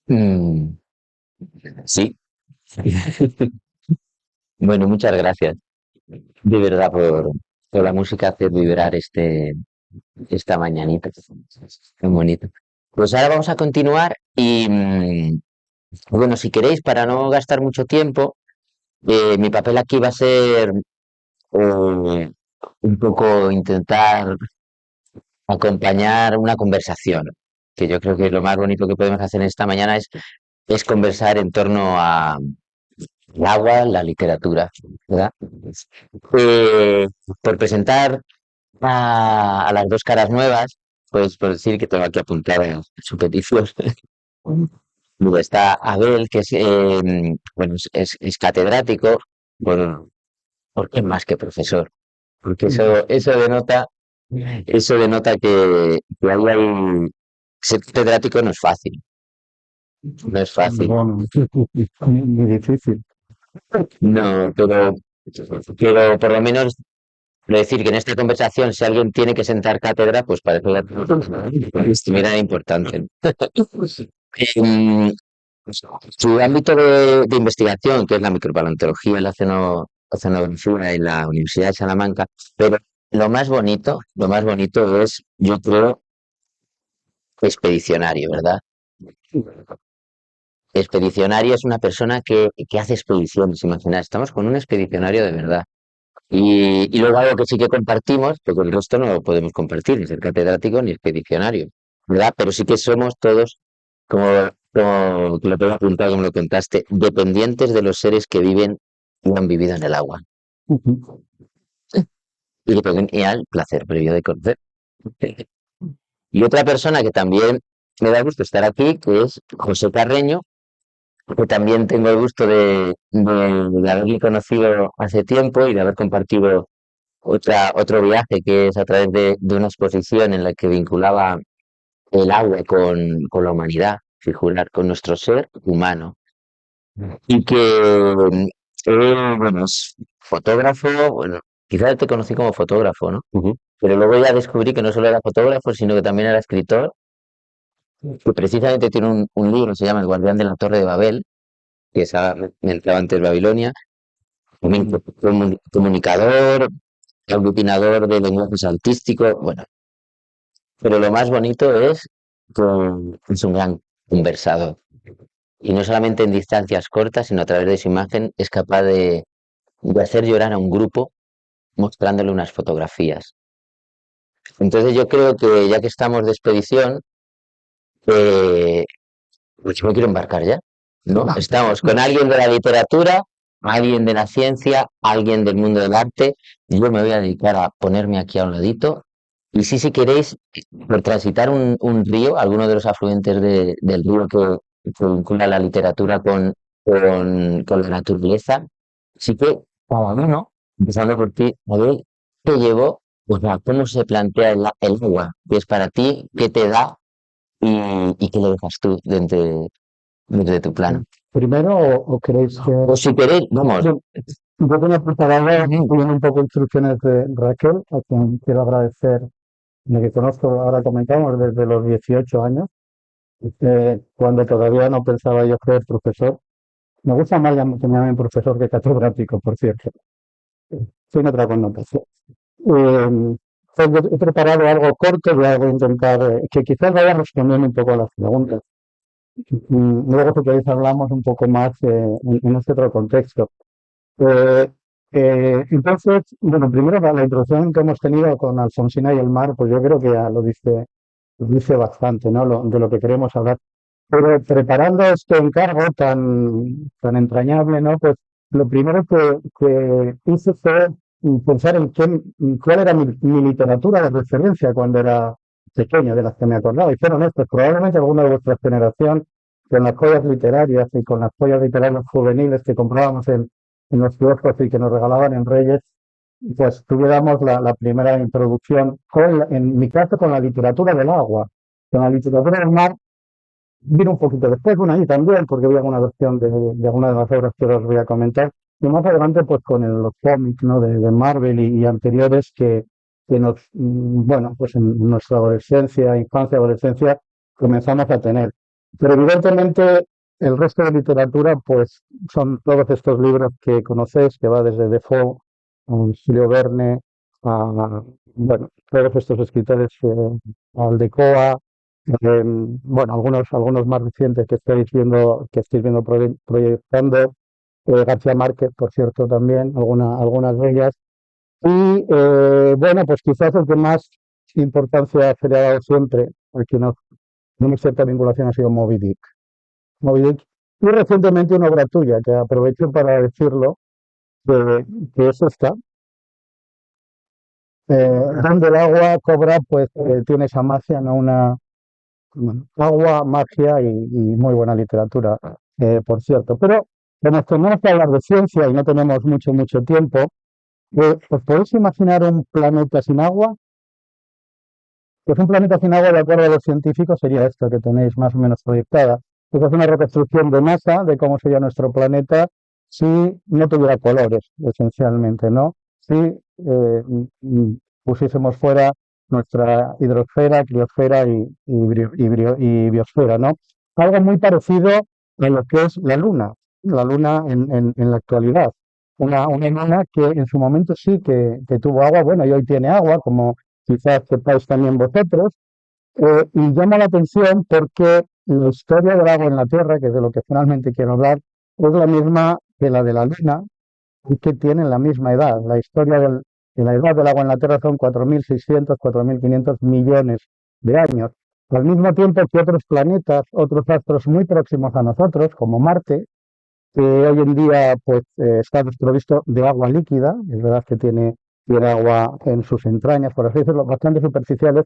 Mm, sí. Bueno, muchas gracias de verdad por la música hacer vibrar esta mañanita. Qué bonito. Pues ahora vamos a continuar y bueno, si queréis, para no gastar mucho tiempo, mi papel aquí va a ser un poco intentar acompañar una conversación, que yo creo que lo más bonito que podemos hacer esta mañana es conversar en torno a el agua, la literatura, ¿verdad? Eh, por presentar a las dos caras nuevas, pues por decir que tengo aquí apuntada su petición. Luego está Abel, que es, bueno, es catedrático, por, porque es más que profesor, porque eso denota que ahí hay, ser catedrático no es fácil, no es fácil. Bueno, muy difícil. No, pero por lo menos quiero decir que en esta conversación, si alguien tiene que sentar cátedra, pues para eso era importante. Em, Su ámbito de investigación, que es la micropaleontología, la oceanografía en la Universidad de Salamanca, pero lo más bonito es, yo creo, expedicionario, ¿verdad? Expedicionario es una persona que hace expediciones, imaginar, estamos con un expedicionario de verdad. Y luego algo que sí que compartimos, porque el resto no lo podemos compartir, ni ser catedrático ni expedicionario, ¿verdad? Pero sí que somos todos, como te lo tengo apuntado, como lo contaste, dependientes de los seres que viven y han vivido en el agua. Y que tenían placer previo de conocer. Y otra persona que también me da gusto estar aquí, que es José Carreño, que también tengo el gusto de haberle conocido hace tiempo y de haber compartido otro viaje que es a través de una exposición en la que vinculaba el agua con la humanidad, figurar con nuestro ser humano. Y que él, bueno, es fotógrafo, bueno, quizás te conocí como fotógrafo, ¿no? Pero luego ya descubrí que no solo era fotógrafo, sino que también era escritor, que precisamente tiene un libro, se llama El Guardián de la Torre de Babel, que esa me entraba antes Babilonia, también comunicador, aglutinador de lenguajes artísticos, bueno, pero lo más bonito es que es un gran conversador. Y no solamente en distancias cortas, sino a través de su imagen es capaz de hacer llorar a un grupo mostrándole unas fotografías. Entonces yo creo que ya que estamos de expedición, eh, pues yo me quiero embarcar ya, ¿no? Estamos con alguien de la literatura, alguien de la ciencia, alguien del mundo del arte. Y yo me voy a dedicar a ponerme aquí a un ladito. Y sí, si queréis, por transitar un río, alguno de los afluentes del río que vincula la literatura con la naturaleza, sí que, cada uno, empezando por ti, a ver, ¿qué llevó? Pues cómo se plantea el agua, qué es para ti, qué te da y qué le dejas tú desde tu plano. Primero, ¿o queréis que...? O si queréis, vamos. Bueno, yo tengo preparado, siguiendo un poco instrucciones de Raquel, a quien quiero agradecer, de que conozco, ahora comentamos, desde los 18 años, cuando todavía no pensaba yo ser profesor. Me gusta más que me llamen profesor que catedrático, por cierto. Tiene otra connotación. Pues yo he preparado algo corto, voy a intentar que quizás vaya respondiendo un poco a las preguntas. Luego, si queréis, hablamos un poco más en este otro contexto. Eh, entonces, bueno, primero la introducción que hemos tenido con Alfonsina y el mar, pues yo creo que ya lo dice bastante, ¿no? De lo que queremos hablar. Pero preparando este encargo tan entrañable, ¿no? Pues lo primero que hice fue pensar en cuál era mi literatura de referencia cuando era pequeño, de las que me acordaba. Y fueron estas, probablemente alguna de vuestra generación, con las joyas literarias y con las joyas literarias juveniles que comprábamos en los kioscos y que nos regalaban en Reyes, pues tuviéramos la primera introducción, en mi caso, con la literatura del agua. Con la literatura del mar vino un poquito después, bueno, ahí también, porque había alguna versión de alguna de las obras que os voy a comentar. Y más adelante, pues con los cómics, ¿no? De Marvel y anteriores que nos, bueno, pues en nuestra adolescencia, infancia, adolescencia, comenzamos a tener. Pero evidentemente el resto de literatura, pues son todos estos libros que conocéis, que va desde Defoe, a Julio Verne, a, bueno, todos estos escritores, Aldecoa, bueno, algunos más recientes que estáis viendo proyectando, García Márquez, por cierto, también, algunas de ellas. Y bueno, pues quizás el que más importancia se le ha dado siempre, al que no tiene cierta vinculación, ha sido Moby Dick. Moby Dick. Y recientemente una obra tuya, que aprovecho para decirlo, que es esta, donde el agua cobra, pues tiene esa magia, ¿no? Bueno, agua, magia y muy buena literatura, por cierto. Pero como tenemos que hablar de ciencia y no tenemos mucho tiempo, ¿os podéis imaginar un planeta sin agua? Pues un planeta sin agua, de acuerdo a los científicos, sería esto que tenéis más o menos proyectada. Esa es una reconstrucción de masa de cómo sería nuestro planeta si no tuviera colores, esencialmente, ¿no? Si pusiésemos fuera nuestra hidrosfera, criosfera y biosfera, ¿no? Algo muy parecido a lo que es la Luna en la actualidad. Una luna que en su momento sí que tuvo agua, bueno, y hoy tiene agua, como quizás sepáis también vosotros, y llama la atención porque la historia del agua en la Tierra, que es de lo que finalmente quiero hablar, es la misma que la de la Luna y que tienen la misma edad. La historia de la edad del agua en la Tierra son 4.600, 4.500 millones de años. Al mismo tiempo que otros planetas, otros astros muy próximos a nosotros, como Marte, que hoy en día pues, está desprovisto de agua líquida, es verdad que tiene agua en sus entrañas, por así decirlo, bastante superficiales,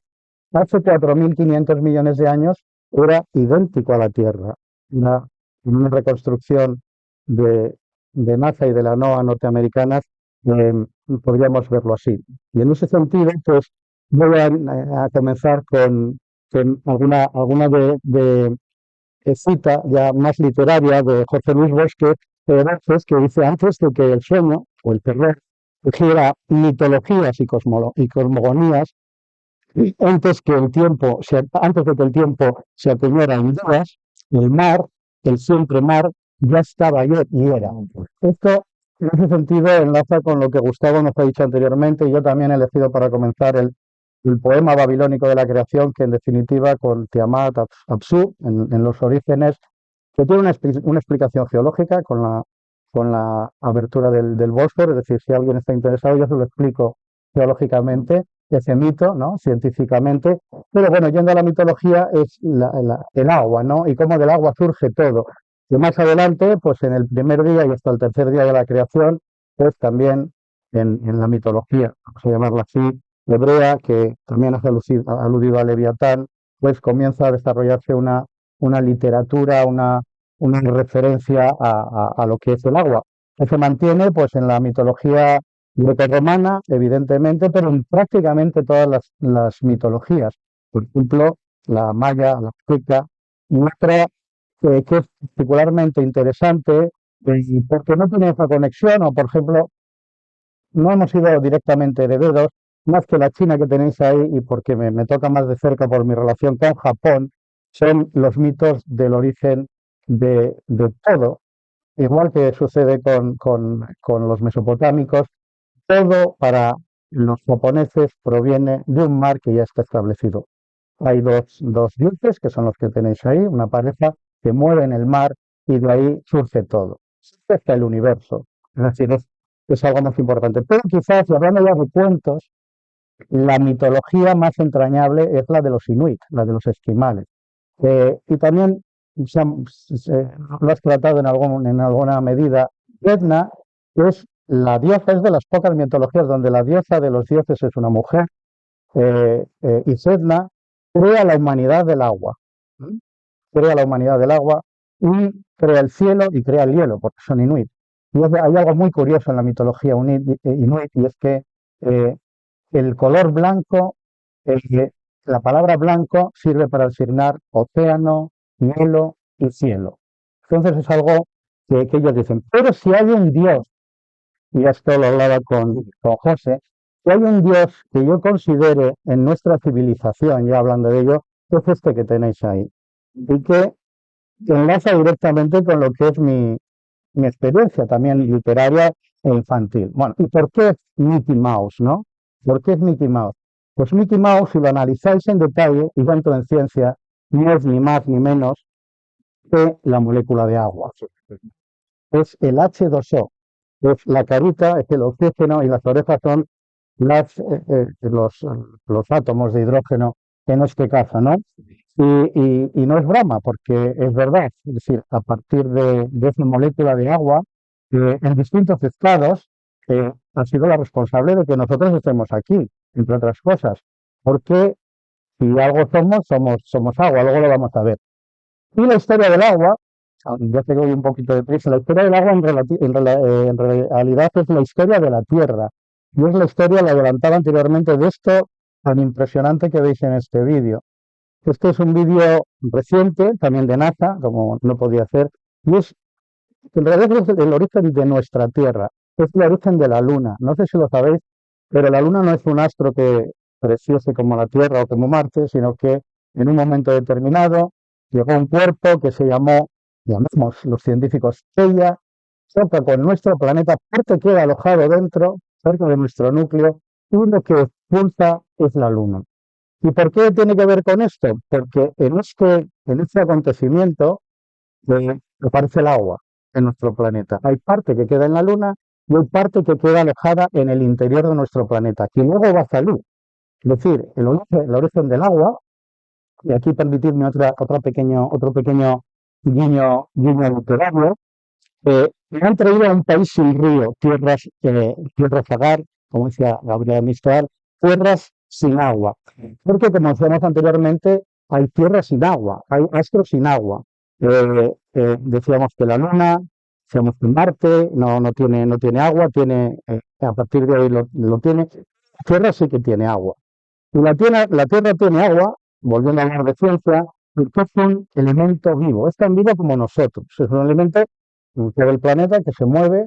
hace 4.500 millones de años era idéntico a la Tierra. Una reconstrucción de, de NASA y de la NOAA norteamericanas, eh, podríamos verlo así. Y en ese sentido, pues voy a comenzar con alguna cita ya más literaria de Jorge Luis Bosque de Borges, que dice antes de que el sueño o el terror surgiera mitologías y cosmogonías, antes antes de que el tiempo se acuñara en dudas, el mar, el siempre mar, ya estaba ayer y era. Esto, en ese sentido, enlaza con lo que Gustavo nos ha dicho anteriormente, y yo también he elegido para comenzar el poema babilónico de la creación, que en definitiva con Tiamat, Apsu, en los orígenes, que tiene una explicación geológica con la abertura del Bósforo, es decir, si alguien está interesado, yo se lo explico geológicamente, ese mito, ¿no? Científicamente, pero bueno, yendo a la mitología, es el agua, ¿no? Y cómo del agua surge todo. Y más adelante, pues en el primer día y hasta el tercer día de la creación, pues también en la mitología, vamos a llamarla así, hebrea, que también ha aludido a Leviatán, pues comienza a desarrollarse una literatura, una referencia a lo que es el agua, que se mantiene pues en la mitología grecorromana, evidentemente, pero en prácticamente todas las mitologías. Por ejemplo, la maya, la azteca, y otra que es particularmente interesante, porque no tiene esa conexión, o por ejemplo, no hemos sido directamente herederos, más que la China que tenéis ahí, y porque me toca más de cerca por mi relación con Japón, son los mitos del origen de todo, igual que sucede con los mesopotámicos, todo para los japoneses proviene de un mar que ya está establecido. Hay dos dioses, que son los que tenéis ahí, una pareja que mueven el mar y de ahí surge todo. Surge hasta el universo. Es decir, es algo más importante. Pero quizás, y hablando ya de cuentos, la mitología más entrañable es la de los inuit, la de los esquimales. Y también lo has tratado en alguna medida. Edna es la diosa, es de las pocas mitologías donde la diosa de los dioses es una mujer, y Sedna crea la humanidad del agua, crea la humanidad del agua y crea el cielo y crea el hielo, porque son inuit. Y hay algo muy curioso en la mitología inuit, y es que eh, el color blanco, la palabra blanco sirve para designar océano, hielo y cielo. Entonces es algo que ellos dicen, pero si hay un Dios, y esto lo hablaba con José, si hay un Dios que yo considere en nuestra civilización, ya hablando de ello, es este que tenéis ahí. Y que enlaza directamente con lo que es mi experiencia también literaria e infantil. Bueno, ¿y por qué Mickey Mouse, no? ¿Por qué es Mickey Mouse? Pues Mickey Mouse, si lo analizáis en detalle y tanto en ciencia, no es ni más ni menos que la molécula de agua. Es el H2O, es la carita, es el oxígeno y las orejas son las, los átomos de hidrógeno en este caso, ¿no? Y no es broma, porque es verdad. Es decir, a partir de esa molécula de agua, en distintos estados, ha sido la responsable de que nosotros estemos aquí, entre otras cosas. Porque si algo somos agua, luego lo vamos a ver. Y la historia del agua, ya te doy un poquito de prisa, la historia del agua en realidad es la historia de la Tierra. Y es la historia, la adelantaba anteriormente, de esto tan impresionante que veis en este vídeo. Este es un vídeo reciente, también de NASA, como no podía ser, y es, en realidad es el origen de nuestra Tierra, es el origen de la Luna. No sé si lo sabéis, pero la Luna no es un astro que preciose como la Tierra o como Marte, sino que en un momento determinado llegó un cuerpo que se llamamos los científicos Theia, choca con nuestro planeta, parte queda alojado dentro, cerca de nuestro núcleo, y lo que expulsa es la Luna. ¿Y por qué tiene que ver con esto? Porque en este acontecimiento aparece el agua en nuestro planeta. Hay parte que queda en la Luna y hay parte que queda alojada en el interior de nuestro planeta, que luego va a salir. Es decir, el origen del agua, y aquí permitidme otro pequeño guiño literario, me han traído a un país sin río, tierras agar, como decía Gabriela Mistral, tierras sin agua. Porque, como decíamos anteriormente, hay tierras sin agua, hay astros sin agua. Decíamos que la Luna, decíamos que Marte no tiene agua, a partir de hoy lo tiene. La Tierra sí que tiene agua. Y la Tierra tiene agua, volviendo a hablar de ciencia, porque es un elemento vivo, es tan vivo como nosotros, es un elemento del planeta que se mueve,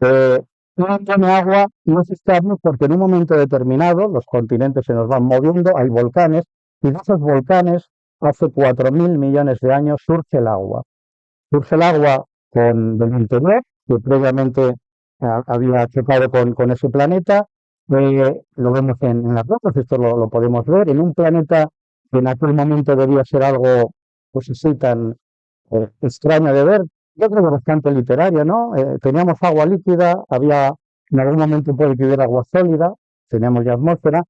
eh, no tiene agua y es estable porque en un momento determinado los continentes se nos van moviendo, hay volcanes, y de esos volcanes hace 4.000 millones de años surge el agua. Surge el agua del interior, que previamente había chocado con ese planeta. Lo vemos en las rocas, esto lo podemos ver, en un planeta que en aquel momento debía ser algo, pues así, tan extraño de ver. Yo creo que bastante literario, ¿no? Teníamos agua líquida, en algún momento puede que hubiera agua sólida, teníamos ya atmósfera,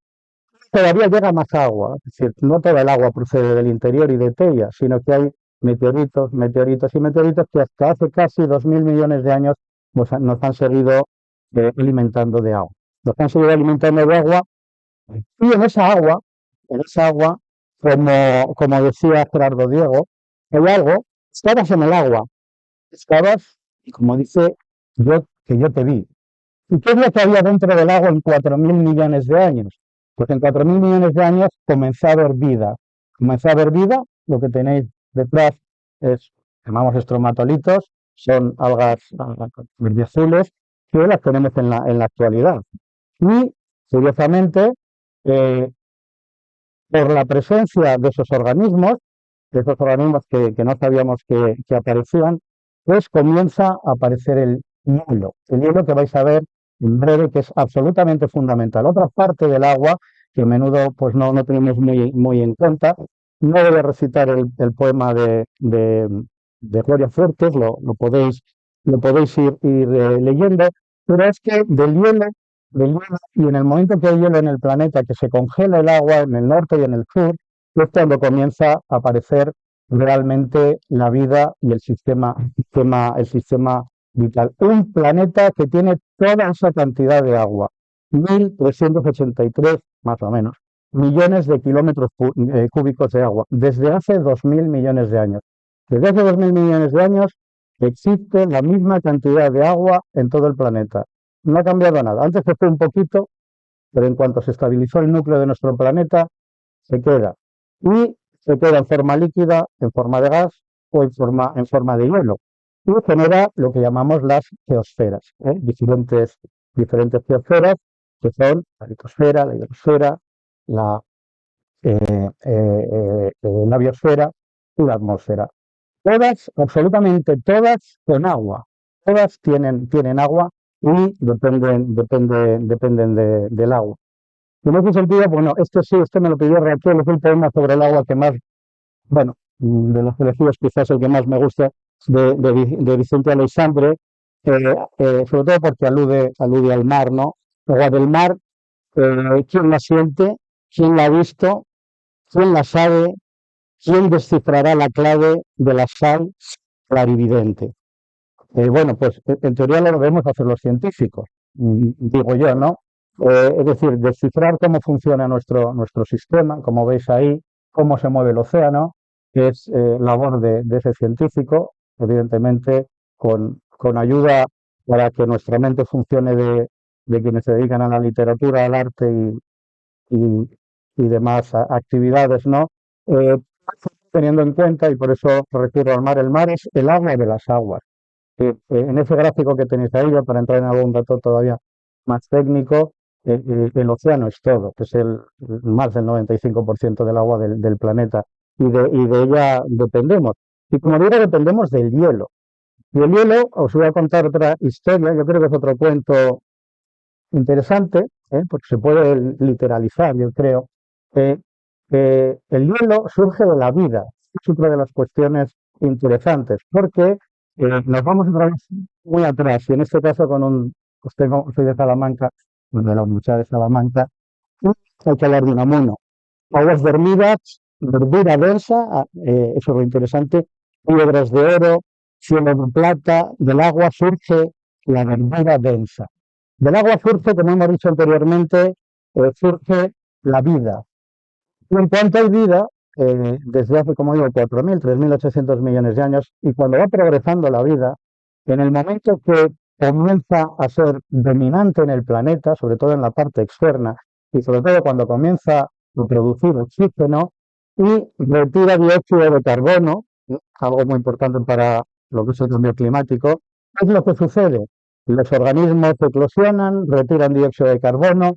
todavía llega más agua. Es decir, no toda el agua procede del interior y de Teia, sino que hay meteoritos, meteoritos y meteoritos que hasta hace casi 2.000 millones de años nos han seguido alimentando de agua. Nos han seguido alimentando de agua y en esa agua, como decía Gerardo Diego, hay algo, estabas en el agua, estabas, y como dice, que yo te vi. ¿Y qué es lo que había dentro del agua en 4.000 millones de años? Pues en 4.000 millones de años comenzó a haber vida. Comenzó a haber vida, lo que tenéis detrás llamamos estromatolitos, son algas verdiazules, que las tenemos en la actualidad. Y, curiosamente, eh, por la presencia de esos organismos que no sabíamos que aparecían, pues comienza a aparecer el hielo que vais a ver en breve, que es absolutamente fundamental. Otra parte del agua que a menudo pues no tenemos muy en cuenta. No voy a recitar el poema de Gloria Fuertes, lo podéis ir leyendo, pero es que del hielo, y en el momento que hay hielo en el planeta, que se congela el agua en el norte y en el sur, es cuando comienza a aparecer realmente la vida y el sistema vital. Un planeta que tiene toda esa cantidad de agua, 1.383 más o menos millones de kilómetros cúbicos de agua, desde hace 2.000 millones de años. Desde hace 2.000 millones de años existe la misma cantidad de agua en todo el planeta. No ha cambiado nada. Antes se fue un poquito, pero en cuanto se estabilizó el núcleo de nuestro planeta, se queda. Y se queda en forma líquida, en forma de gas o en forma de hielo. Y genera lo que llamamos las geosferas, diferentes geosferas, que son la litosfera, la hidrosfera, la biosfera y la atmósfera. Todas, absolutamente todas, con agua. Todas tienen agua y dependen del agua. Y en ese sentido, bueno, este me lo pidió Raquel, es el poema sobre el agua que más, bueno, de los elegidos quizás el que más me gusta, de Vicente Aleixandre, sobre todo porque alude al mar, ¿no? El agua del mar, ¿quién la siente? ¿Quién la ha visto? ¿Quién la sabe? ¿Quién descifrará la clave de la sal clarividente? Bueno, pues en teoría lo debemos hacer los científicos, digo yo, ¿no? Es decir, descifrar cómo funciona nuestro sistema, como veis ahí, cómo se mueve el océano, que es labor de ese científico, evidentemente con ayuda para que nuestra mente funcione de quienes se dedican a la literatura, al arte y, y demás actividades, ¿no? Eh, Teniendo en cuenta, y por eso recurro al mar, el mar es el agua de las aguas. En ese gráfico que tenéis ahí, ya para entrar en algún dato todavía más técnico, el océano es todo, que es más del 95% del agua del planeta, y de ella dependemos. Y como digo, dependemos del hielo. Y el hielo, os voy a contar otra historia, yo creo que es otro cuento interesante, porque se puede literalizar, yo creo. Eh, el hielo surge de la vida, es otra de las cuestiones interesantes, porque nos vamos otra vez muy atrás, y en este caso soy de Salamanca, de la Universidad de Salamanca, y hay que hablar de Unamuno. Aguas dormidas, verdura densa, eso es lo interesante, piedras de oro, cielo de plata, del agua surge la verdura densa. Del agua surge, como hemos dicho anteriormente, surge la vida. Y en cuanto hay vida, desde hace, como digo, 4.000, 3.800 millones de años, y cuando va progresando la vida, en el momento que comienza a ser dominante en el planeta, sobre todo en la parte externa, y sobre todo cuando comienza a producir oxígeno y retira dióxido de carbono, algo muy importante para lo que es el cambio climático, ¿qué es lo que sucede? Los organismos eclosionan, retiran dióxido de carbono,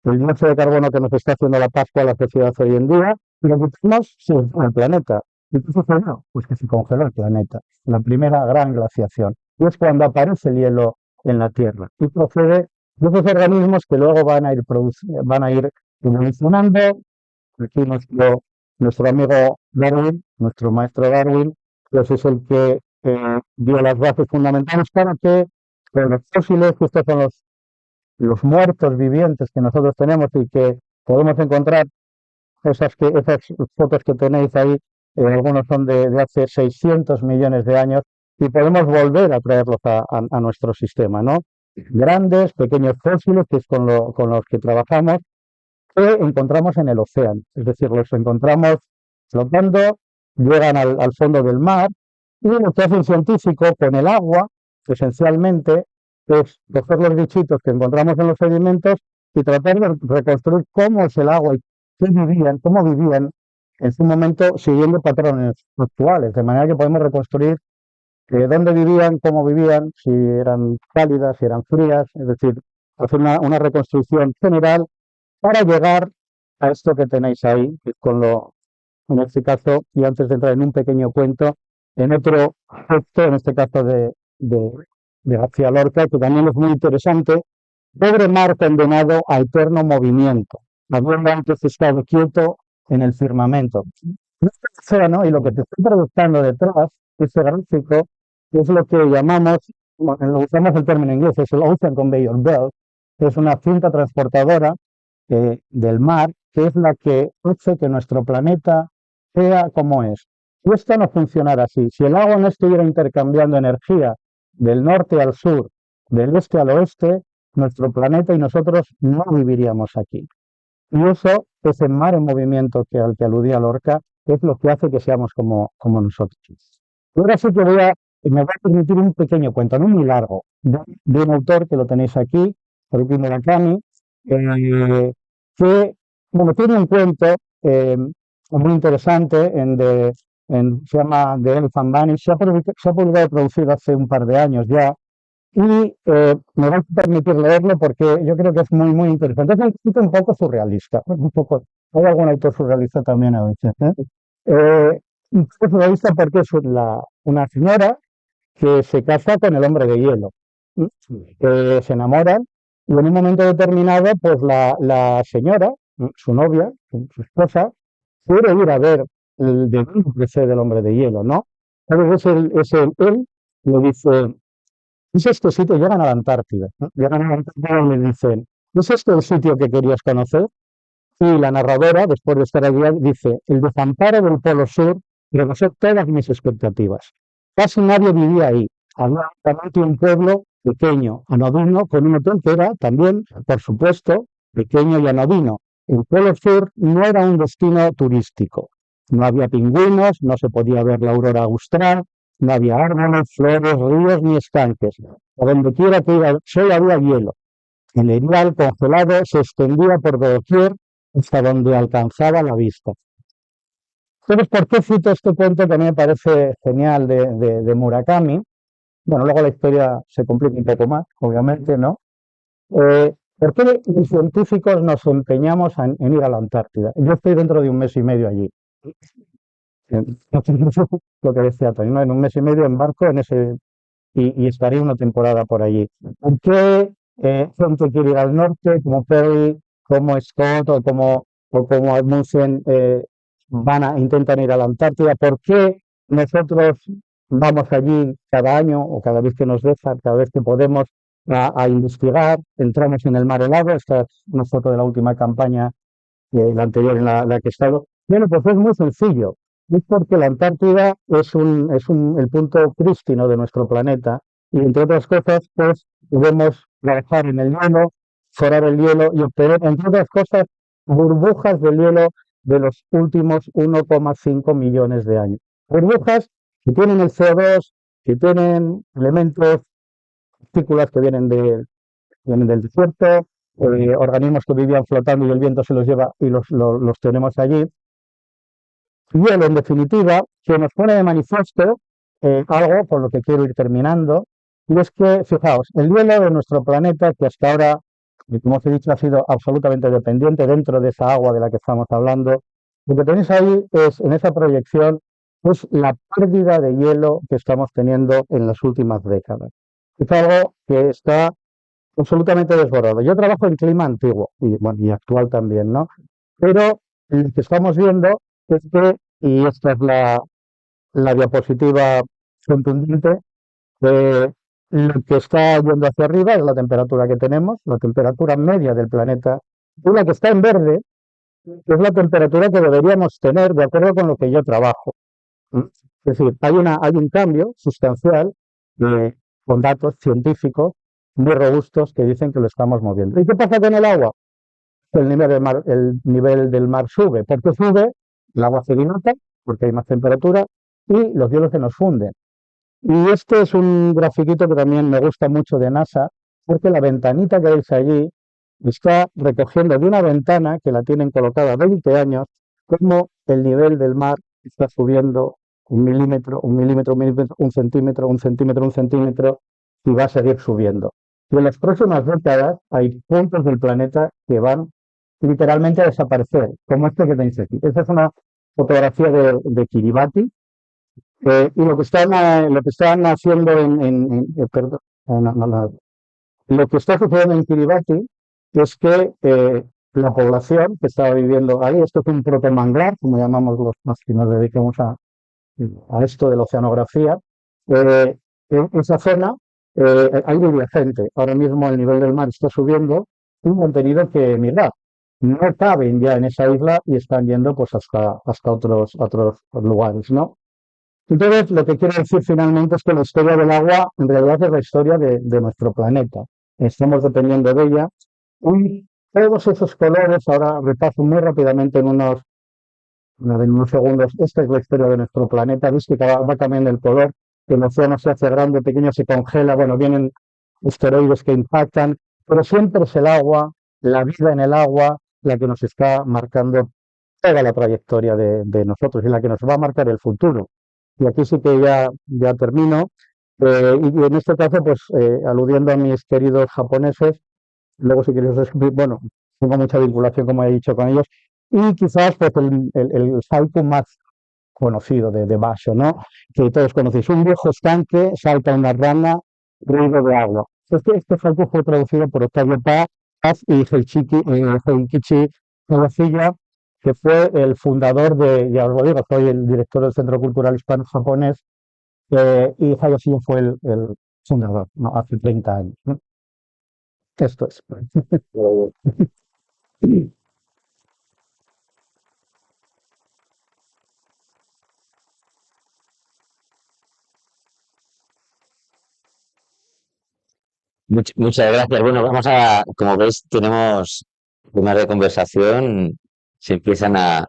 el dióxido de carbono que nos está haciendo la Pascua a la sociedad hoy en día, y lo que tenemos es el planeta. ¿Y qué sucedió? Pues que se congeló el planeta, la primera gran glaciación. Y es cuando aparece el hielo en la Tierra. Y procede de esos organismos que luego van a ir evolucionando. Aquí nuestro amigo Darwin, nuestro maestro Darwin, pues es el que dio las bases fundamentales para que los fósiles, que estos son los muertos vivientes que nosotros tenemos y que podemos encontrar, esas fotos que tenéis ahí, algunos son de hace 600 millones de años, y podemos volver a traerlos a nuestro sistema, ¿no? Grandes, pequeños fósiles, que es con los que trabajamos, que encontramos en el océano. Es decir, los encontramos flotando, llegan al fondo del mar, y lo que hace un científico con el agua, esencialmente, es coger los bichitos que encontramos en los sedimentos y tratar de reconstruir cómo es el agua y cómo vivían en su momento siguiendo patrones actuales, de manera que podemos reconstruir dónde vivían, cómo vivían, si eran cálidas, si eran frías, es decir, hacer una reconstrucción general para llegar a esto que tenéis ahí, que en este caso, y antes de entrar en un pequeño cuento, en otro texto, en este caso de García Lorca, que también es muy interesante, pobre mar condenado a eterno movimiento, habiendo antes estado quieto en el firmamento. ¿No? Y lo que te estoy preguntando detrás, ese gráfico, es lo que llamamos, bueno, usamos el término inglés, es el Ocean Conveyor Belt, que es una cinta transportadora del mar, que es la que hace que nuestro planeta sea como es. Y esto no funcionará así. Si el agua no estuviera intercambiando energía del norte al sur, del este al oeste, nuestro planeta y nosotros no viviríamos aquí. Y eso, ese mar en movimiento al que aludía Lorca, es lo que hace que seamos como nosotros. Y ahora sí que me va a permitir un pequeño cuento, no muy largo, de un autor que lo tenéis aquí, Haruki Murakami, que bueno, tiene un cuento muy interesante, se llama The Elephant Bunny, se ha publicado y producido hace un par de años ya, y me vais a permitir leerlo porque yo creo que es muy, muy interesante. Es un poco surrealista, un poco, hay algún autor surrealista también a veces. un poco surrealista porque es una señora que se casa con el hombre de hielo. Se enamoran y en un momento determinado, pues la señora, su novia, su esposa, quiere ir a ver el debut que sé del hombre de hielo, ¿no? Entonces él le dice, ¿es este sitio? Llegan a la Antártida, ¿no? Llegan a la Antártida y le dicen, ¿es este el sitio que querías conocer? Y la narradora, después de estar allí, dice, el desamparo del Polo Sur rebasó todas mis expectativas. Casi nadie vivía ahí. Había únicamente un pueblo pequeño, anodino, con un hotel que era también, por supuesto, pequeño y anodino. El Polo Sur no era un destino turístico. No había pingüinos, no se podía ver la aurora austral, no había árboles, flores, ríos ni estanques. A donde quiera que iba, solo había hielo. El erial congelado se extendía por doquier hasta donde alcanzaba la vista. Entonces, ¿por qué cito este cuento que a mí me parece genial de Murakami? Bueno, luego la historia se complica un poco más, obviamente, ¿no? ¿Por qué los científicos nos empeñamos en ir a la Antártida? Yo estoy dentro de un mes y medio allí. Lo que decía Tony, ¿no? En un mes y medio embarco en ese y estaré una temporada por allí. ¿Por qué gente quiere ir al norte, como Perry, como Scott o como Amundsen intentan ir a la Antártida? ¿Por qué nosotros vamos allí cada año o cada vez que nos dejan, cada vez que podemos a investigar? Entramos en el mar helado, esta es una foto de la última campaña, la anterior en la que he estado. Bueno, pues es muy sencillo. Es porque la Antártida es el punto prístino de nuestro planeta y, entre otras cosas, pues podemos trabajar en el hielo, forar el hielo y obtener, entre otras cosas, burbujas del hielo de los últimos 1,5 millones de años. Burbujas que tienen el CO2, que tienen elementos, partículas que vienen del desierto, organismos que vivían flotando y el viento se los lleva y los tenemos allí. Hielo, en definitiva, que nos pone de manifiesto algo por lo que quiero ir terminando, y es que, fijaos, el hielo de nuestro planeta, que hasta ahora, como os he dicho, ha sido absolutamente dependiente dentro de esa agua de la que estamos hablando, lo que tenéis ahí es, en esa proyección, es la pérdida de hielo que estamos teniendo en las últimas décadas. Es algo que está absolutamente desbordado. Yo trabajo en clima antiguo y, bueno, y actual también, ¿no? Pero lo que estamos viendo es que, y esta es la diapositiva contundente, lo que está yendo hacia arriba es la temperatura que tenemos, la temperatura media del planeta, y la que está en verde es la temperatura que deberíamos tener de acuerdo con lo que yo trabajo. Es decir, hay un cambio sustancial con datos científicos muy robustos que dicen que lo estamos moviendo. ¿Y qué pasa con el agua? El nivel del mar sube. ¿Por qué sube? El agua se dilata porque hay más temperatura y los hielos se nos funden. Y este es un grafiquito que también me gusta mucho de NASA, porque la ventanita que veis allí está recogiendo de una ventana que la tienen colocada 20 años, cómo el nivel del mar está subiendo 1 milímetro, 1 milímetro, 1 milímetro, 1 centímetro, 1 centímetro, 1 centímetro, y va a seguir subiendo. Y en las próximas décadas hay puntos del planeta que van literalmente a desaparecer, como este que tenéis aquí. Esta es una fotografía de Kiribati, y lo que están haciendo perdón, lo que está sucediendo en Kiribati es que la población que estaba viviendo ahí, esto es un protomanglar, como llamamos los que nos dedicamos a esto de la oceanografía, en esa zona hay vivía gente. Ahora mismo el nivel del mar está subiendo y han tenido que emigrar. No caben ya en esa isla y están yendo pues hasta otros lugares, ¿no? Entonces, lo que quiero decir finalmente es que la historia del agua en realidad es la historia de nuestro planeta. Estamos dependiendo de ella. Y todos esos colores, ahora repaso muy rápidamente en unos segundos, esta es la historia de nuestro planeta. Veis que va cambiando el color, que el océano se hace grande, pequeño, se congela, bueno, vienen esteroides que impactan, pero siempre es el agua, la vida en el agua, la que nos está marcando toda la trayectoria de nosotros y la que nos va a marcar el futuro. Y aquí sí que ya termino. Y en este caso, pues aludiendo a mis queridos japoneses, luego si queréis bueno, tengo mucha vinculación, como he dicho, con ellos, y quizás pues el haiku más conocido de Basho, ¿no? Que todos conocéis. Un viejo estanque, salta una rana, ruido de agua. Este haiku fue traducido por Octavio Paz y Heikichi Kawashima, que fue el fundador ya os lo digo, soy el director del Centro Cultural Hispano-Japonés, y Hayashima fue el fundador, ¿no? Hace 30 años, ¿no? Esto es. Muchas gracias. Bueno, como veis, tenemos temas de conversación, se empiezan a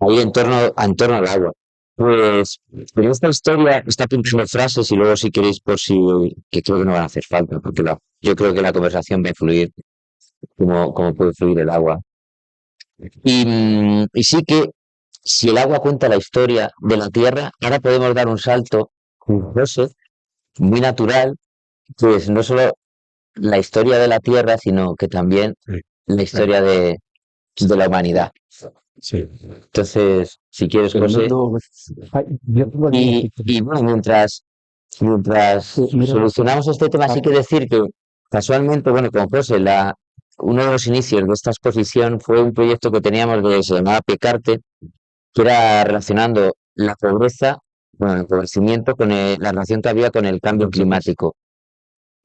ir en torno al agua. Pues en esta historia está pintando frases y luego si queréis que creo que no van a hacer falta, porque yo creo que la conversación va a fluir como puede fluir el agua. Y sí que si el agua cuenta la historia de la Tierra, ahora podemos dar un salto curioso, muy natural, que es no solo la historia de la Tierra, sino que también Sí, la historia de la humanidad. sí. Entonces, si quieres, El José, mundo, Ay, yo tengo aquí una cita. y bueno, mientras Sí, mira, solucionamos este tema, sí que decir que casualmente, bueno, con José, uno de los inicios de esta exposición fue un proyecto que teníamos que se llamaba Pecarte, que era relacionando la pobreza, bueno, el empobrecimiento con la relación que había con el cambio climático.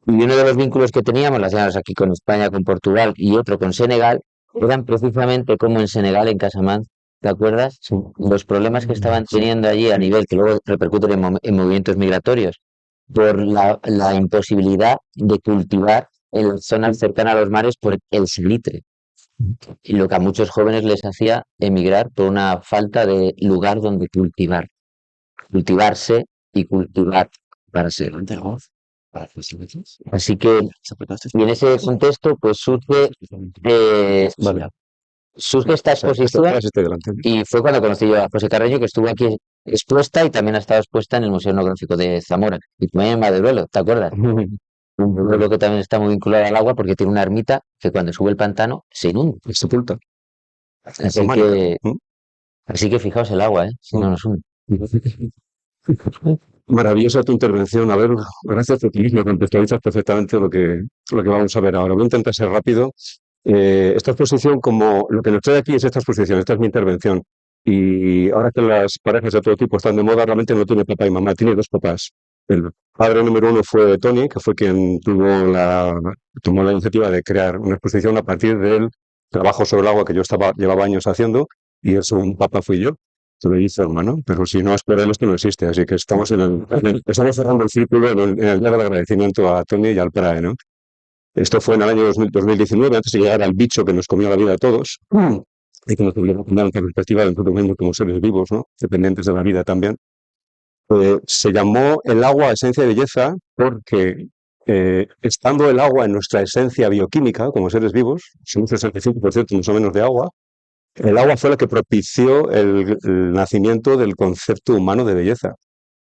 Y uno de los vínculos que teníamos, las llamas aquí con España, con Portugal y otro con Senegal, eran precisamente como en Senegal, en Casamance, ¿te acuerdas? sí, Los problemas que estaban teniendo allí a nivel que luego repercuten en movimientos migratorios, por la imposibilidad de cultivar en las zonas cercanas a los mares por el salitre. Y lo que a muchos jóvenes les hacía emigrar por una falta de lugar donde cultivarse y cultivar para ser. Así que, y en ese contexto, pues vale, surge esta exposición ahora sí estoy delante. y fue cuando conocí yo a José Carreño, que estuvo aquí expuesta y también ha estado expuesta en el Museo Etnográfico de Zamora y también en Maderuelo, ¿te acuerdas? Un pueblo que también está muy vinculado al agua porque tiene una ermita que cuando sube el pantano se inunda. Sepulta. Así Románica. que fijaos el agua, ¿eh? Si no nos hunde. Maravillosa tu intervención. A ver, gracias porque me contextualizas perfectamente lo que vamos a ver ahora. Voy a intentar ser rápido. Esta exposición, como lo que nos trae aquí es esta exposición, esta es mi intervención. Y ahora que las parejas de todo tipo están de moda, realmente no tiene papá y mamá, tiene dos papás. El padre número uno fue Tony, que fue quien tomó la iniciativa de crear una exposición a partir del trabajo sobre el agua que yo llevaba años haciendo, y el segundo papá fui yo. Te lo dice, hermano, pero si no esperemos que no existe, así que estamos estamos cerrando el círculo en el día del agradecimiento a Tony y al PRAE, ¿no? Esto fue en el año 2019, antes de llegar al bicho que nos comió la vida a todos, y que nos obligó a tener una perspectiva de nosotros mismos como seres vivos, ¿no? Dependientes de la vida también. Se llamó el agua esencia de belleza porque, estando el agua en nuestra esencia bioquímica como seres vivos, somos el 65% más o menos de agua, el agua fue la que propició el nacimiento del concepto humano de belleza.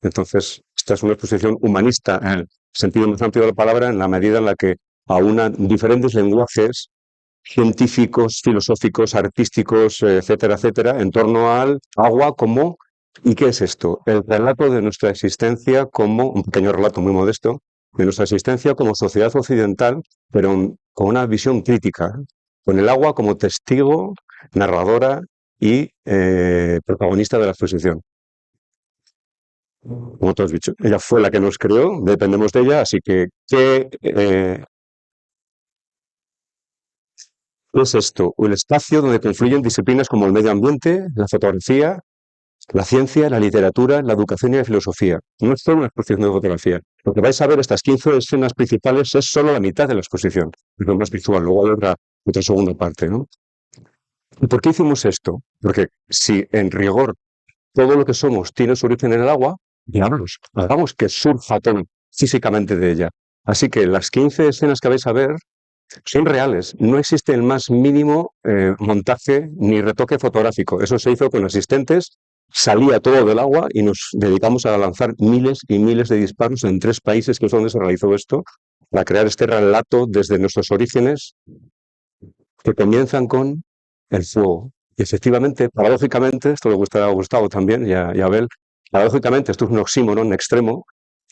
Entonces, esta es una exposición humanista en el sentido más amplio de la palabra, en la medida en la que aúna diferentes lenguajes científicos, filosóficos, artísticos, etcétera, etcétera, en torno al agua como, ¿y qué es esto? El relato de nuestra existencia como, un pequeño relato muy modesto, de nuestra existencia como sociedad occidental, pero con una visión crítica, con el agua como testigo, narradora y protagonista de la exposición. Como tú has dicho, ella fue la que nos creó, dependemos de ella, así que, ¿qué es esto? El espacio donde confluyen disciplinas como el medio ambiente, la fotografía, la ciencia, la literatura, la educación y la filosofía. No es solo una exposición de fotografía. Lo que vais a ver, estas 15 escenas principales, es solo la mitad de la exposición. Es lo más visual, luego hay otra segunda parte, ¿no? ¿Y por qué hicimos esto? Porque si en rigor todo lo que somos tiene su origen en el agua, diablos, hagamos que surja todo físicamente de ella. Así que las 15 escenas que vais a ver son reales. No existe el más mínimo montaje ni retoque fotográfico. Eso se hizo con asistentes, salía todo del agua y nos dedicamos a lanzar miles y miles de disparos en 3 países que es donde se realizó esto, para crear este relato desde nuestros orígenes que comienzan con el fuego. Y efectivamente, paradójicamente, esto le gusta a Gustavo también y a Abel, paradójicamente, esto es un oxímoron extremo,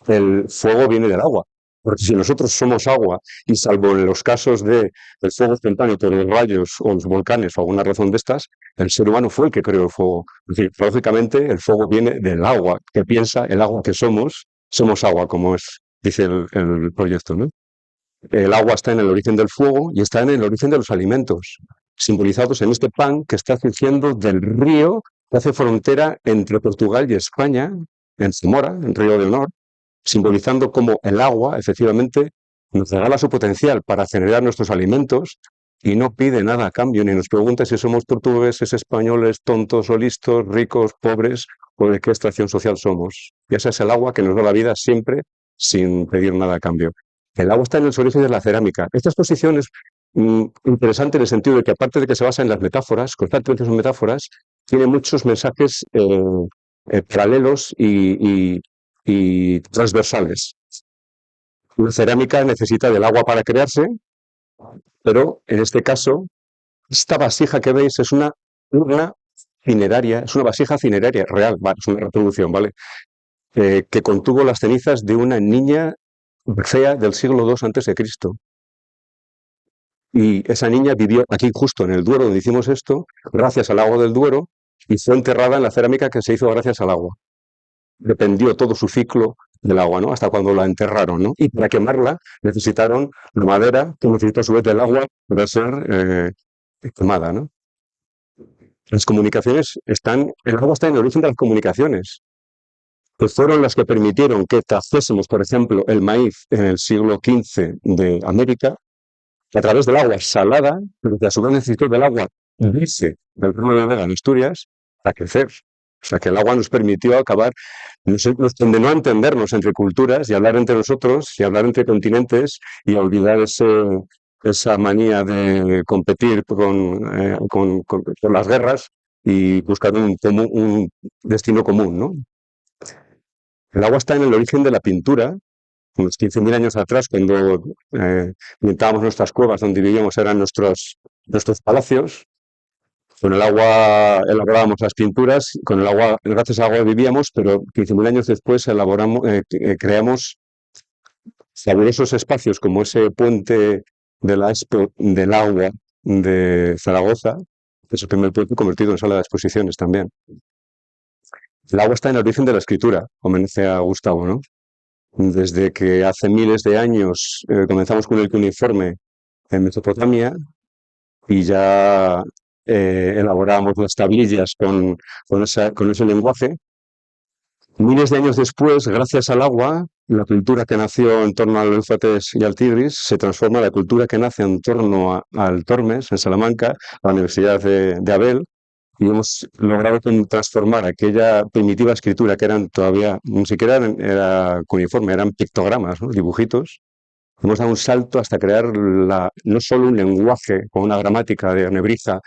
el fuego viene del agua. Porque si nosotros somos agua, y salvo en los casos de el fuego espontáneo por los rayos o los volcanes o alguna razón de estas, el ser humano fue el que creó el fuego. Es decir, paradójicamente, el fuego viene del agua, que piensa el agua que somos agua, como dice el proyecto, ¿no? El agua está en el origen del fuego y está en el origen de los alimentos, simbolizados en este pan que está surgiendo del río que hace frontera entre Portugal y España, en Zamora, en Río del Norte, simbolizando cómo el agua, efectivamente, nos regala su potencial para generar nuestros alimentos y no pide nada a cambio, ni nos pregunta si somos portugueses, españoles, tontos o listos, ricos, pobres, o de qué extracción social somos. Y ese es el agua que nos da la vida siempre sin pedir nada a cambio. El agua está en los orígenes de la cerámica. Esta exposición es interesante en el sentido de que, aparte de que se basa en las metáforas, constantemente son metáforas, tiene muchos mensajes paralelos y transversales. La cerámica necesita del agua para crearse, pero en este caso, esta vasija que veis es una urna cineraria, es una vasija cineraria real, es una reproducción, ¿vale? Que contuvo las cenizas de una niña fea del siglo II antes de Cristo. Y esa niña vivió aquí justo en el Duero, donde hicimos esto, gracias al agua del Duero, y fue enterrada en la cerámica que se hizo gracias al agua. Dependió todo su ciclo del agua, ¿no? Hasta cuando la enterraron, ¿no? Y para quemarla necesitaron la madera, que necesitó a su vez del agua para ser quemada, ¿no? Las comunicaciones el agua está en el origen de las comunicaciones, que fueron las que permitieron que trajésemos, por ejemplo, el maíz en el siglo XV de América, a través del agua salada, pero que a su vez necesitó del agua dulce del río de Vega en Asturias para crecer. O sea, que el agua nos permitió acabar, nos condenó a entendernos entre culturas y hablar entre nosotros y hablar entre continentes y a olvidar esa manía de competir con las guerras y buscar un destino común, ¿no? El agua está en el origen de la pintura. Unos 15.000 años atrás, cuando pintábamos nuestras cuevas donde vivíamos, eran nuestros palacios. Con el agua elaborábamos las pinturas, con el agua, gracias al agua vivíamos, pero 15.000 años después creamos fabulosos espacios como ese puente de la Expo del agua de Zaragoza, que es el primer puente convertido en sala de exposiciones también. El agua está en el origen de la escritura, como decía Gustavo, ¿no? Desde que hace miles de años comenzamos con el cuneiforme en Mesopotamia y ya elaborábamos las tablillas con ese lenguaje. Miles de años después, gracias al agua, la cultura que nació en torno al Éufrates y al Tigris se transforma en la cultura que nace en torno al Tormes, en Salamanca, a la Universidad de Abel, y hemos logrado transformar aquella primitiva escritura que eran todavía, ni siquiera era cuneiforme, eran pictogramas, ¿no? Dibujitos. Hemos dado un salto hasta crear no solo un lenguaje con una gramática de Nebrija,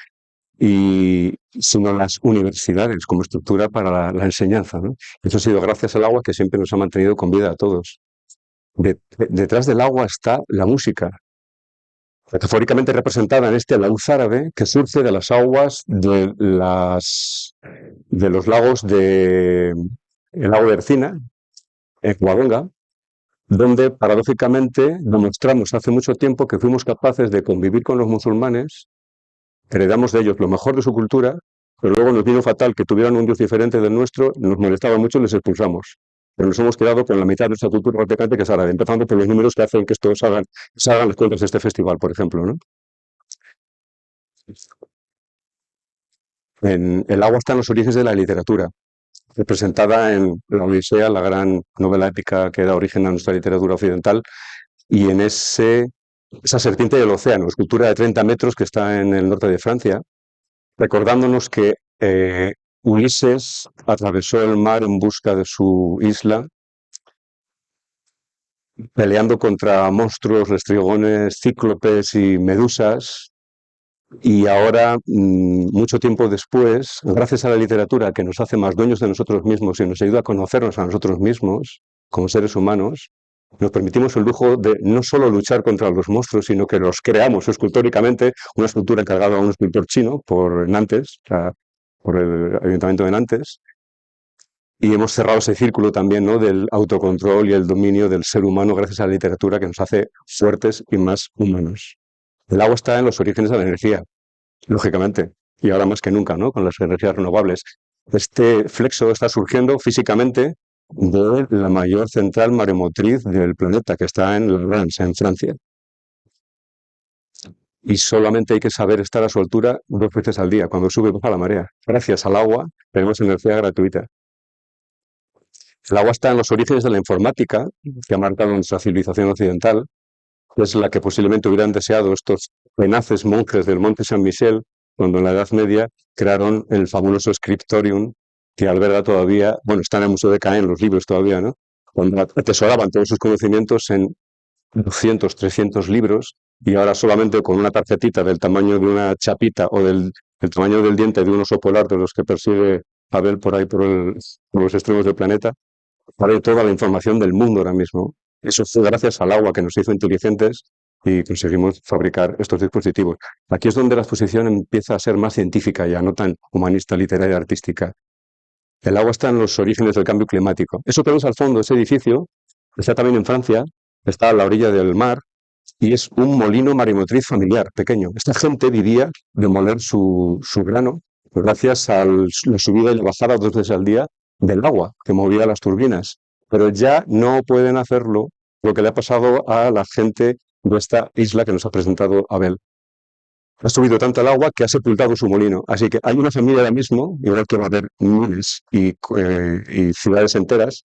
sino las universidades como estructura para la enseñanza, ¿no? Eso ha sido gracias al agua que siempre nos ha mantenido con vida a todos. Detrás del agua está la música, metafóricamente representada en este laúd árabe que surge de las aguas de los lagos el lago de Ercina, en Covadonga, donde paradójicamente demostramos hace mucho tiempo que fuimos capaces de convivir con los musulmanes, heredamos de ellos lo mejor de su cultura, pero luego nos vino fatal que tuvieran un Dios diferente del nuestro, nos molestaba mucho y les expulsamos. Pero nos hemos quedado con la mitad de nuestra cultura prácticamente que es árabe, empezando por los números que hacen que se hagan las cuentas de este festival, por ejemplo, ¿no? El agua está en los orígenes de la literatura, representada en la Odisea, la gran novela épica que da origen a nuestra literatura occidental, y en esa serpiente del océano, escultura de 30 metros que está en el norte de Francia, recordándonos que Ulises atravesó el mar en busca de su isla, peleando contra monstruos, restrigones, cíclopes y medusas, y ahora, mucho tiempo después, gracias a la literatura que nos hace más dueños de nosotros mismos y nos ayuda a conocernos a nosotros mismos como seres humanos, Nos permitimos el lujo de no solo luchar contra los monstruos, sino que los creamos escultóricamente, una escultura encargada a un escultor chino por Nantes, o sea, por el Ayuntamiento de Nantes, y hemos cerrado ese círculo también, ¿no?, del autocontrol y el dominio del ser humano gracias a la literatura que nos hace fuertes y más humanos. El agua está en los orígenes de la energía, lógicamente, y ahora más que nunca, ¿no?, con las energías renovables. Este flexo está surgiendo físicamente de la mayor central mareomotriz del planeta, que está en La Rance, en Francia. Y solamente hay que saber estar a su altura 2 veces al día, cuando sube y baja la marea. Gracias al agua tenemos energía gratuita. El agua está en los orígenes de la informática, que ha marcado nuestra civilización occidental, que es la que posiblemente hubieran deseado estos tenaces monjes del Monte San Michel, cuando en la Edad Media crearon el fabuloso Scriptorium, que alberga todavía, bueno, está en el Museo de Caen, los libros todavía, ¿no?, cuando atesoraban todos sus conocimientos en 200, 300 libros, y ahora solamente con una tarjetita del tamaño de una chapita o del tamaño del diente de un oso polar de los que persigue Abel por ahí por los extremos del planeta, vale toda la información del mundo ahora mismo. Eso fue gracias al agua que nos hizo inteligentes y conseguimos fabricar estos dispositivos. Aquí es donde la exposición empieza a ser más científica ya, no tan humanista, literaria, artística. El agua está en los orígenes del cambio climático. Eso que vemos al fondo, ese edificio, está también en Francia, está a la orilla del mar y es un molino marimotriz familiar pequeño. Esta gente vivía de moler su grano gracias a la subida y la bajada 2 veces al día del agua que movía las turbinas. Pero ya no pueden hacerlo lo que le ha pasado a la gente de esta isla que nos ha presentado Abel. Ha subido tanto el agua que ha sepultado su molino. Así que hay una familia ahora mismo, igual que va a haber miles y ciudades enteras,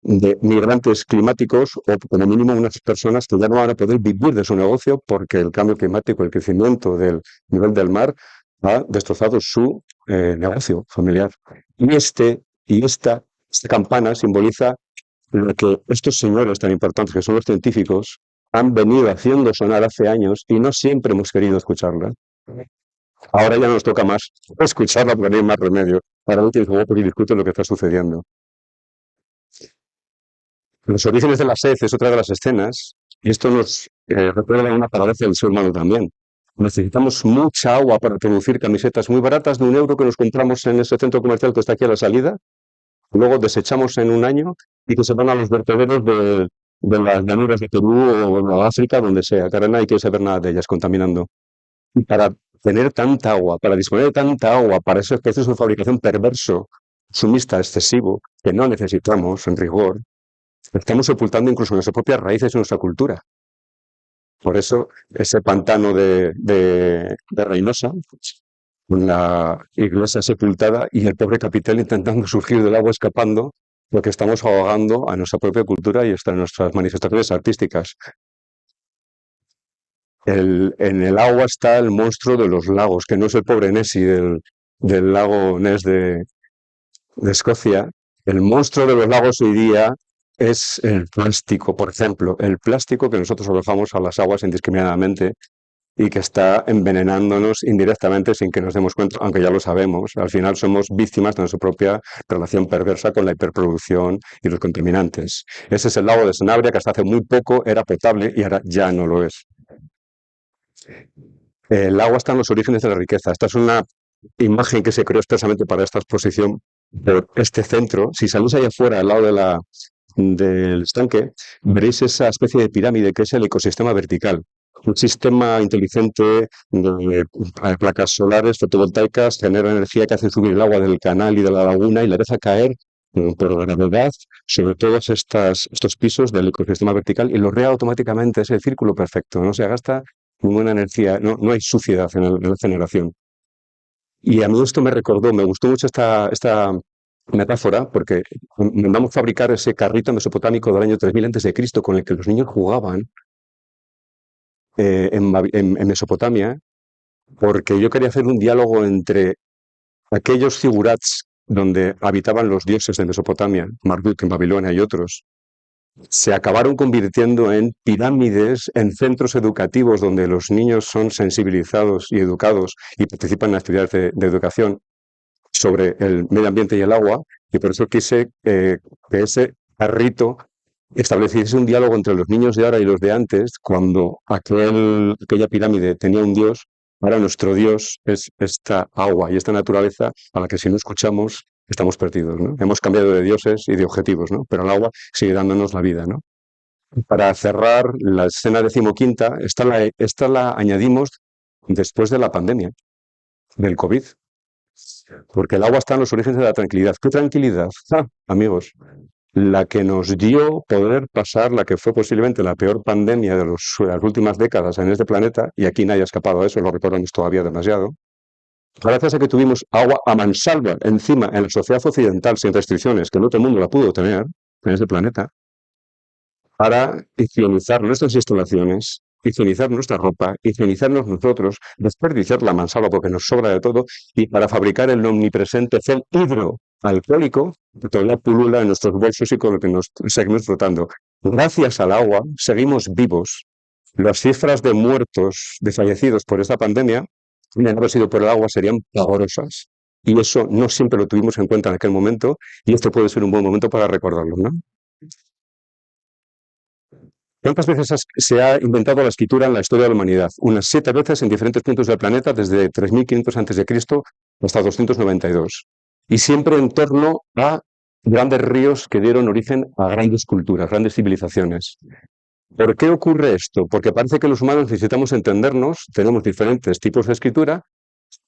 de migrantes climáticos o como mínimo unas personas que ya no van a poder vivir de su negocio porque el cambio climático, el crecimiento del nivel del mar ha destrozado su negocio familiar. Esta campana simboliza lo que estos señores tan importantes que son los científicos han venido haciendo sonar hace años y no siempre hemos querido escucharla. Ahora ya nos toca más escucharla porque no hay más remedio. Ahora no tienes que discutir lo que está sucediendo. Los orígenes de la sed es otra de las escenas, y esto nos recuerda una paradoja del ser humano también. Necesitamos mucha agua para producir camisetas muy baratas de €1 que nos compramos en ese centro comercial que está aquí a la salida, luego desechamos en un año y que se van a los vertederos de las llanuras de Perú o África, donde sea, que ahora nadie quiere saber nada de ellas, contaminando. Y para tener tanta agua, para disponer de tanta agua, para ese proceso de fabricación perverso, sumista, excesivo, que no necesitamos en rigor, estamos sepultando incluso nuestras propias raíces y nuestra cultura. Por eso, ese pantano de Reynosa, con la iglesia sepultada y el pobre capital intentando surgir del agua escapando, porque estamos ahogando a nuestra propia cultura y hasta nuestras manifestaciones artísticas. En el agua está el monstruo de los lagos, que no es el pobre Nessie del lago Ness de Escocia. El monstruo de los lagos hoy día es el plástico, por ejemplo, el plástico que nosotros arrojamos a las aguas indiscriminadamente y que está envenenándonos indirectamente sin que nos demos cuenta, aunque ya lo sabemos. Al final somos víctimas de nuestra propia relación perversa con la hiperproducción y los contaminantes. Ese es el lago de Sanabria, que hasta hace muy poco era potable y ahora ya no lo es. El agua está en los orígenes de la riqueza. Esta es una imagen que se creó expresamente para esta exposición por este centro. Si salís allá afuera, al lado del estanque, veréis esa especie de pirámide que es el ecosistema vertical. Un sistema inteligente de placas solares fotovoltaicas genera energía que hace subir el agua del canal y de la laguna y la deja caer por gravedad sobre todos estos pisos del ecosistema vertical y lo rea automáticamente. Es el círculo perfecto, no se gasta ninguna energía, no hay suciedad en la generación. Y a mí esto me gustó mucho esta metáfora, porque mandamos fabricar ese carrito mesopotámico del año 3000 a.C. con el que los niños jugaban en Mesopotamia, porque yo quería hacer un diálogo entre aquellos zigurats donde habitaban los dioses de Mesopotamia, Marduk en Babilonia y otros, se acabaron convirtiendo en pirámides, en centros educativos donde los niños son sensibilizados y educados y participan en actividades de educación sobre el medio ambiente y el agua, y por eso quise que ese carrito estableciese un diálogo entre los niños de ahora y los de antes, cuando aquella pirámide tenía un dios, ahora nuestro dios es esta agua y esta naturaleza a la que si no escuchamos estamos perdidos, ¿no? Hemos cambiado de dioses y de objetivos, ¿no? Pero el agua sigue dándonos la vida, ¿no? Para cerrar la escena decimoquinta, esta la añadimos después de la pandemia, del COVID, porque el agua está en los orígenes de la tranquilidad. ¿Qué tranquilidad? Amigos, la que nos dio poder pasar la que fue posiblemente la peor pandemia de las últimas décadas en este planeta, y aquí nadie ha escapado a eso, lo recordamos todavía demasiado, gracias a que tuvimos agua a mansalva encima en la sociedad occidental sin restricciones, que no todo el mundo la pudo tener en este planeta, para higienizar nuestras instalaciones, higienizar nuestra ropa, higienizarnos nosotros, desperdiciar la mansalva porque nos sobra de todo, y para fabricar el omnipresente gel hidroalcohólico que todavía pulula en nuestros bolsos y con lo que nos seguimos frotando. Gracias al agua seguimos vivos. Las cifras de muertos, de fallecidos por esta pandemia, si no haber sido por el agua, serían pavorosas. Y eso no siempre lo tuvimos en cuenta en aquel momento, y esto puede ser un buen momento para recordarlo, ¿no? ¿Cuántas veces se ha inventado la escritura en la historia de la humanidad? Unas 7 veces en diferentes puntos del planeta, desde 3500 a.C. hasta 292. Y siempre en torno a grandes ríos que dieron origen a grandes culturas, grandes civilizaciones. ¿Por qué ocurre esto? Porque parece que los humanos necesitamos entendernos, tenemos diferentes tipos de escritura,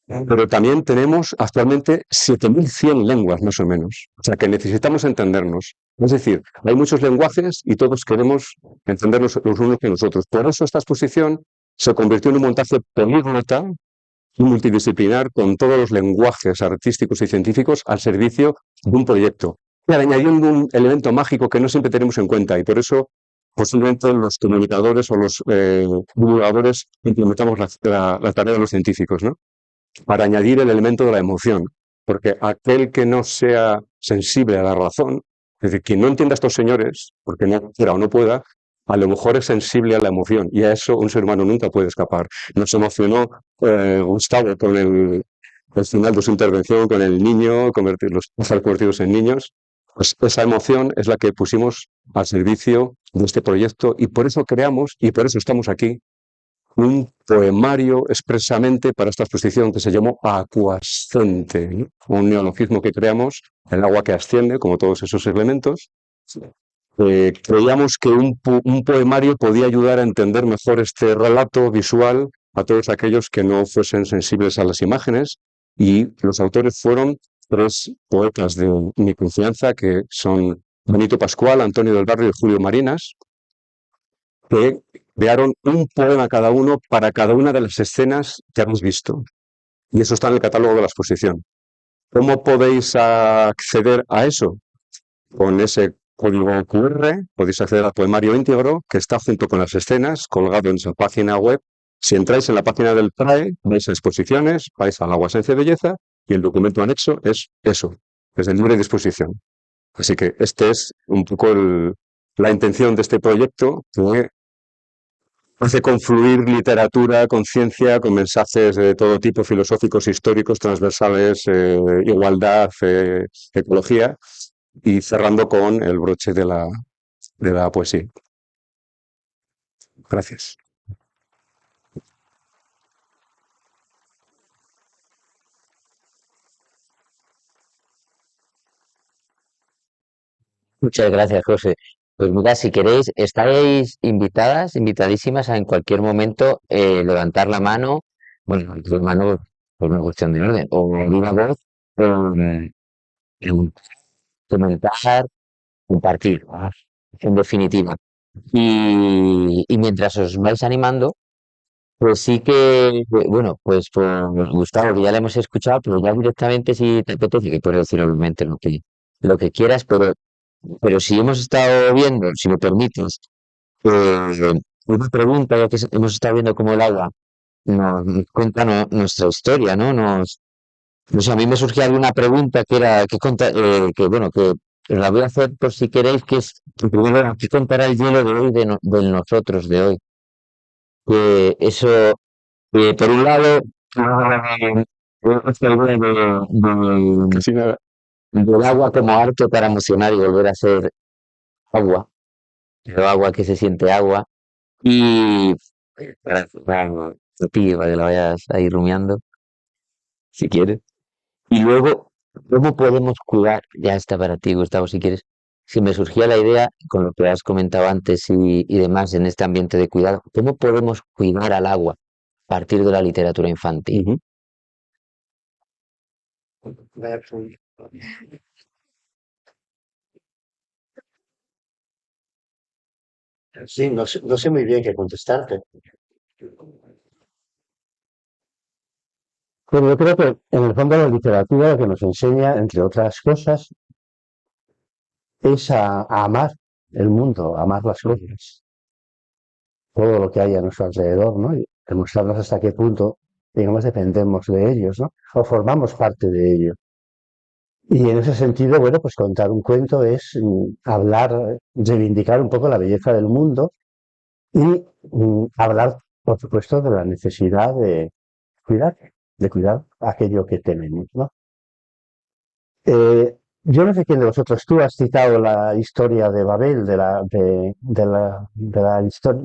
pero también tenemos actualmente 7.100 lenguas, más o menos. O sea, que necesitamos entendernos. Es decir, hay muchos lenguajes y todos queremos entendernos los unos que los otros. Por eso esta exposición se convirtió en un montaje políglota y multidisciplinar con todos los lenguajes artísticos y científicos al servicio de un proyecto. Y añadiendo un elemento mágico que no siempre tenemos en cuenta, y por eso posiblemente los comunicadores o los divulgadores implementamos la tarea de los científicos, ¿no? Para añadir el elemento de la emoción, porque aquel que no sea sensible a la razón, es decir, quien no entienda a estos señores, porque no quiera o no pueda, a lo mejor es sensible a la emoción, y a eso un ser humano nunca puede escapar. Nos emocionó Gustavo con el final de su intervención, con el niño, los pájaros convertidos en niños. Pues esa emoción es la que pusimos al servicio de este proyecto, y por eso creamos, y por eso estamos aquí, un poemario expresamente para esta exposición que se llamó Acuascente, ¿no? Un neologismo que creamos, el agua que asciende, como todos esos elementos. Creíamos que un poemario podía ayudar a entender mejor este relato visual a todos aquellos que no fuesen sensibles a las imágenes, y los autores fueron 3 poetas de mi confianza, que son Benito Pascual, Antonio del Barrio y Julio Marinas, que crearon un poema cada uno para cada una de las escenas que habéis visto. Y eso está en el catálogo de la exposición. ¿Cómo podéis acceder a eso? Con ese código QR podéis acceder al poemario íntegro, que está junto con las escenas, colgado en esa página web. Si entráis en la página del PRAE, vais a exposiciones, vais al Agua, Esencia y Belleza, y el documento anexo es eso, es de libre disposición. Así que este es un poco la intención de este proyecto, que hace confluir literatura con ciencia, con mensajes de todo tipo, filosóficos, históricos, transversales, igualdad, ecología, y cerrando con el broche de la poesía. Gracias. Muchas gracias, José. Pues mira, si queréis, estáis invitadas, invitadísimas a en cualquier momento levantar la mano, bueno, la mano por una cuestión de orden, o una voz, o comentar, compartir, en definitiva. Y mientras os vais animando, pues sí que, bueno, pues por Gustavo, que ya le hemos escuchado, pero ya directamente si te apetece, que puedes decir obviamente lo que quieras, pero si hemos estado viendo, si me permites, una pregunta, ya que hemos estado viendo cómo el agua nos cuenta nuestra historia, ¿no? No sé, a mí me surgía alguna pregunta que era, que bueno, que os la voy a hacer por si queréis, que es, primero, ¿qué contará el hielo de hoy del nosotros de hoy? Que eso, por un lado, esta idea Casi nada. del agua como arte para emocionar y volver a ser agua. pero agua que se siente agua. Y para ti, para que lo vayas ahí rumiando, si quieres. Y luego, ¿cómo podemos cuidar? Ya está para ti, Gustavo, si quieres. Si me surgía la idea, con lo que has comentado antes y demás, en este ambiente de cuidado, ¿cómo podemos cuidar al agua a partir de la literatura infantil? Ujú. Sí, no sé muy bien qué contestarte. Pero yo creo que en el fondo la literatura lo que nos enseña, entre otras cosas, es a amar el mundo, a amar las cosas, todo lo que hay a nuestro alrededor, ¿no? Y demostrarnos hasta qué punto, digamos, dependemos de ellos, ¿no? O formamos parte de ellos. Y en ese sentido, bueno, pues contar un cuento es hablar, reivindicar un poco la belleza del mundo y hablar, por supuesto, de la necesidad cuidar, de cuidar aquello que tenemos, ¿no? Yo no sé quién de vosotros, tú has citado la historia de Babel, la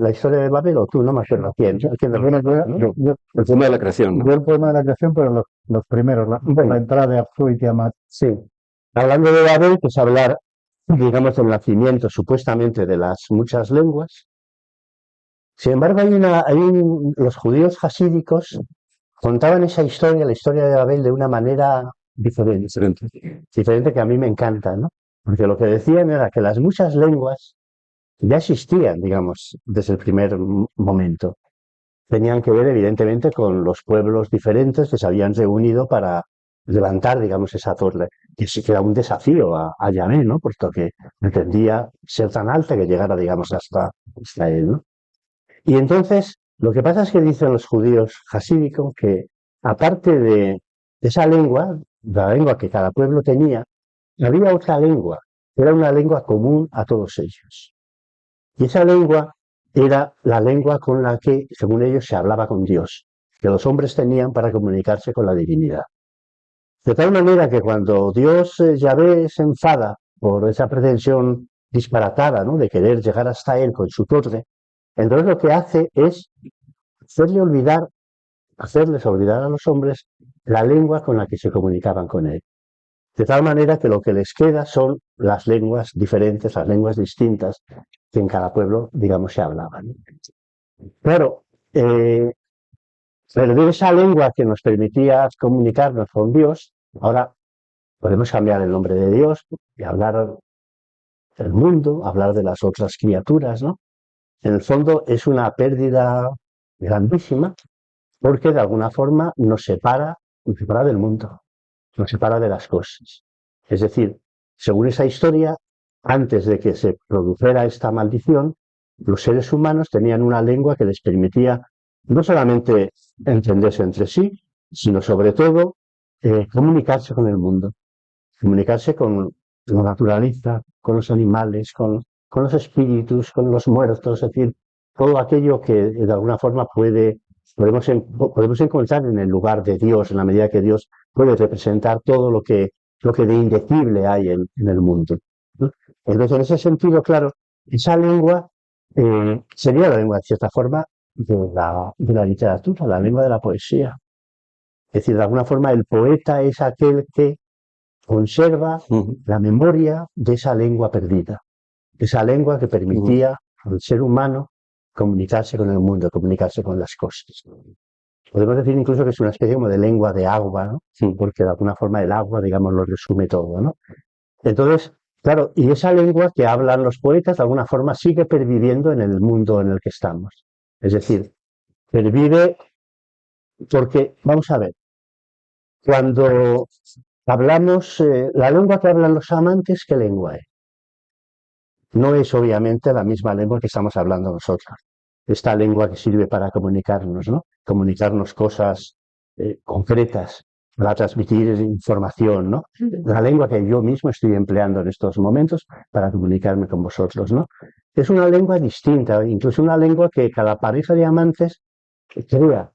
historia de Babel, o tú, no me acuerdo quién de Bueno, No, el tema de la creación, yo ¿no? el poema de la creación, pero los primeros, la Bueno, entrada de Apsu y Tiamat. sí. Hablando de Babel, pues hablar, digamos, del nacimiento supuestamente de las muchas lenguas. Sin embargo, los judíos hasídicos contaban esa historia, la historia de Babel, de una manera diferente, Excelente. diferente que a mí me encanta, ¿no? Porque lo que decían era que las muchas lenguas ya existían, digamos, desde el primer momento. Tenían que ver, evidentemente, con los pueblos diferentes que se habían reunido para levantar, digamos, esa torre, que sí que era un desafío a Yahvé, ¿no? Puesto que pretendía ser tan alta que llegara, digamos, hasta él, ¿no? Y entonces, lo que pasa es que dicen los judíos hasídicos que, aparte de esa lengua, la lengua que cada pueblo tenía, había otra lengua, era una lengua común a todos ellos. Y esa lengua era la lengua con la que, según ellos, se hablaba con Dios, que los hombres tenían para comunicarse con la divinidad. De tal manera que cuando Dios, Yahvé, se enfada por esa pretensión disparatada, ¿no?, de querer llegar hasta él con su torre, entonces lo que hace es hacerles olvidar a los hombres la lengua con la que se comunicaban con él. De tal manera que lo que les queda son las lenguas diferentes, las lenguas distintas que en cada pueblo, digamos, se hablaban. Claro, perder esa lengua que nos permitía comunicarnos con Dios, ahora podemos cambiar el nombre de Dios y hablar del mundo, hablar de las otras criaturas, ¿no? En el fondo es una pérdida grandísima porque de alguna forma nos separa del mundo, nos separa de las cosas. Es decir, según esa historia, antes de que se produjera esta maldición, los seres humanos tenían una lengua que les permitía no solamente entenderse entre sí, sino sobre todo comunicarse con el mundo, comunicarse con la naturaleza, con los animales, con los espíritus, con los muertos, es decir, todo aquello que de alguna forma podemos encontrar en el lugar de Dios, en la medida que Dios puede representar todo lo que de indecible hay en el mundo, ¿no? Entonces, en ese sentido, claro, esa lengua sería la lengua, de cierta forma, de la literatura, la lengua de la poesía. Es decir, de alguna forma, el poeta es aquel que conserva Ujú. la memoria de esa lengua perdida, esa lengua que permitía al ser humano comunicarse con el mundo, comunicarse con las cosas. Podemos decir incluso que es una especie como de lengua de agua, ¿no? Porque de alguna forma el agua, digamos, lo resume todo, ¿no? Entonces, claro, y esa lengua que hablan los poetas de alguna forma sigue perviviendo en el mundo en el que estamos. Es decir, pervive porque, vamos a ver, cuando hablamos, la lengua que hablan los amantes, ¿qué lengua es? No es obviamente la misma lengua que estamos hablando nosotros. Esta lengua que sirve para comunicarnos, ¿no? Comunicarnos cosas concretas, para transmitir información, ¿no? La lengua que yo mismo estoy empleando en estos momentos para comunicarme con vosotros, ¿no? Es una lengua distinta, incluso una lengua que cada pareja de amantes crea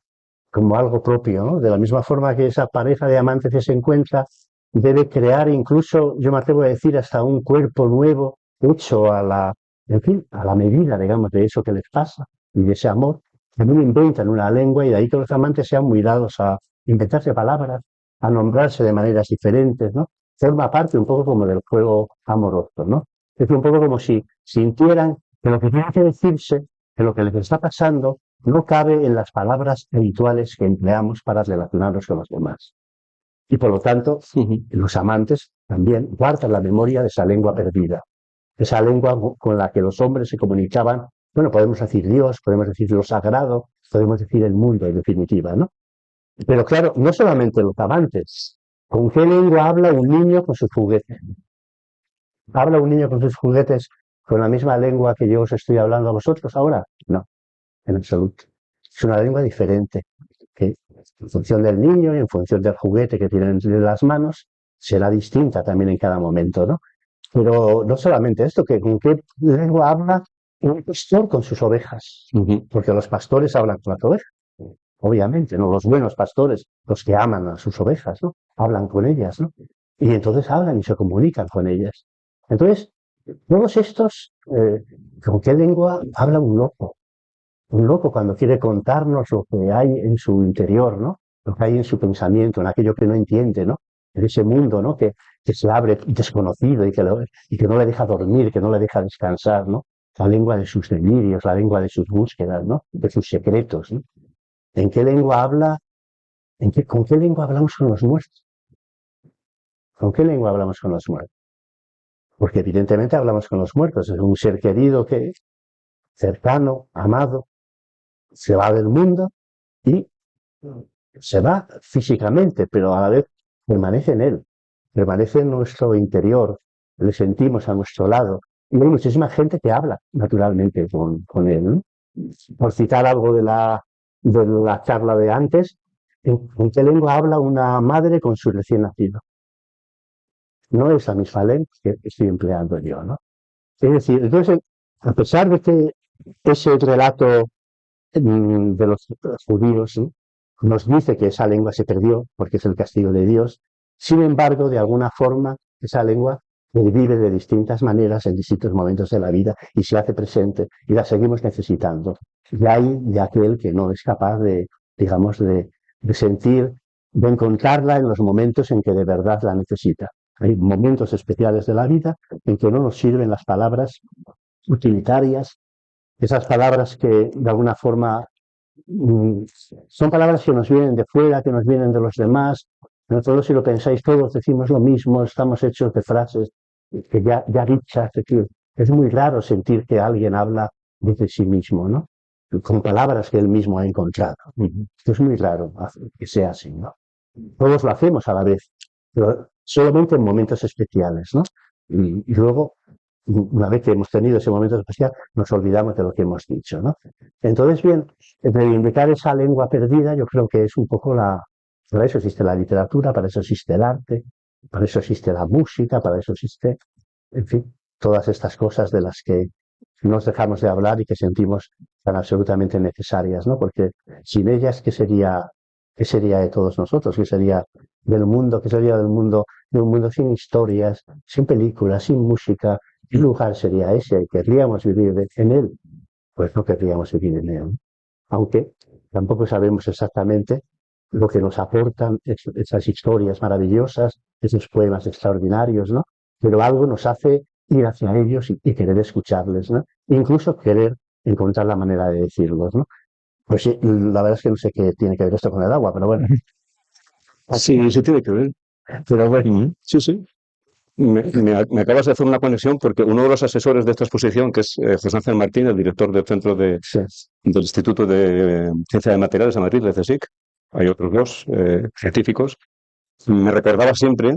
como algo propio, ¿no? De la misma forma que esa pareja de amantes que se encuentra debe crear incluso, yo me atrevo a decir, hasta un cuerpo nuevo hecho a la en fin, a la medida, digamos, de eso que les pasa y de ese amor, también inventan una lengua y de ahí que los amantes sean muy dados a inventarse palabras, a nombrarse de maneras diferentes, ¿no? Forma parte un poco como del juego amoroso, ¿no? Es un poco como si sintieran que lo que tiene que decirse, que lo que les está pasando, no cabe en las palabras habituales que empleamos para relacionarnos con los demás. Y por lo tanto, los amantes también guardan la memoria de esa lengua perdida, esa lengua con la que los hombres se comunicaban. Bueno, podemos decir Dios, podemos decir lo sagrado, podemos decir el mundo en definitiva, ¿no? Pero claro, no solamente los amantes. ¿Con qué lengua habla un niño con sus juguetes? ¿Habla un niño con sus juguetes con la misma lengua que yo os estoy hablando a vosotros ahora? No, en absoluto. Es una lengua diferente, que en función del niño y en función del juguete que tiene entre las manos, será distinta también en cada momento, ¿no? Pero no solamente esto, que con qué lengua habla un pastor con sus ovejas, porque los pastores hablan con las ovejas, obviamente, ¿no? Los buenos pastores, los que aman a sus ovejas, ¿no? Hablan con ellas, ¿no? Y entonces hablan y se comunican con ellas. Entonces, todos estos, ¿con qué lengua habla un loco? Un loco cuando quiere contarnos lo que hay en su interior, ¿no? Lo que hay en su pensamiento, en aquello que no entiende, ¿no? En ese mundo, ¿no? Que se abre desconocido y que no le deja dormir, que no le deja descansar, ¿no? La lengua de sus delirios, la lengua de sus búsquedas, ¿no? De sus secretos, ¿no? ¿En qué lengua habla? ¿Con qué lengua hablamos con los muertos? ¿Con qué lengua hablamos con los muertos? Porque evidentemente hablamos con los muertos. Es un ser querido que, cercano, amado, se va del mundo y se va físicamente, pero a la vez permanece en él, permanece en nuestro interior, le sentimos a nuestro lado. Y hay muchísima gente que habla naturalmente con él, ¿no? Por citar algo de la charla de antes, ¿en qué lengua habla una madre con su recién nacido? No es la misma lengua que estoy empleando yo, ¿no? Es decir, entonces, a pesar de que ese relato de los judíos, ¿sí?, nos dice que esa lengua se perdió porque es el castigo de Dios, sin embargo, de alguna forma, esa lengua vive de distintas maneras en distintos momentos de la vida y se hace presente y la seguimos necesitando. Y hay de aquel que no es capaz de, digamos, de sentir, de encontrarla en los momentos en que de verdad la necesita. Hay momentos especiales de la vida en que no nos sirven las palabras utilitarias, esas palabras que de alguna forma son palabras que nos vienen de fuera, que nos vienen de los demás. Nosotros, si lo pensáis, todos decimos lo mismo, estamos hechos de frases que ya dichas. Es muy raro sentir que alguien habla de sí mismo, ¿no? Con palabras que él mismo ha encontrado. Esto es muy raro que sea así, ¿no? Todos lo hacemos a la vez, pero solamente en momentos especiales, ¿no? Y luego, una vez que hemos tenido ese momento especial, nos olvidamos de lo que hemos dicho, ¿no? Entonces, bien, reivindicar esa lengua perdida, yo creo que es un poco para eso existe la literatura, para eso existe el arte, para eso existe la música, para eso existe, en fin, todas estas cosas de las que nos dejamos de hablar y que sentimos tan absolutamente necesarias, ¿no? Porque sin ellas, ¿qué sería de todos nosotros? ¿Qué sería del mundo? ¿Qué sería del mundo? De un mundo sin historias, sin películas, sin música. ¿Qué lugar sería ese? ¿Querríamos vivir en él? Pues no querríamos vivir en él. Aunque tampoco sabemos exactamente lo que nos aportan esas historias maravillosas, esos poemas extraordinarios, ¿no? Pero algo nos hace ir hacia ellos y querer escucharles, ¿no? Incluso querer encontrar la manera de decirlos, ¿no? Pues sí, la verdad es que no sé qué tiene que ver esto con el agua, pero bueno. Sí, sí tiene que ver. Pero bueno. Sí, sí. Me acabas de hacer una conexión porque uno de los asesores de esta exposición, que es José Ángel Martín, el director del centro del Instituto de Ciencia de Materiales de Madrid, de CSIC, hay otros dos científicos, me recordaba siempre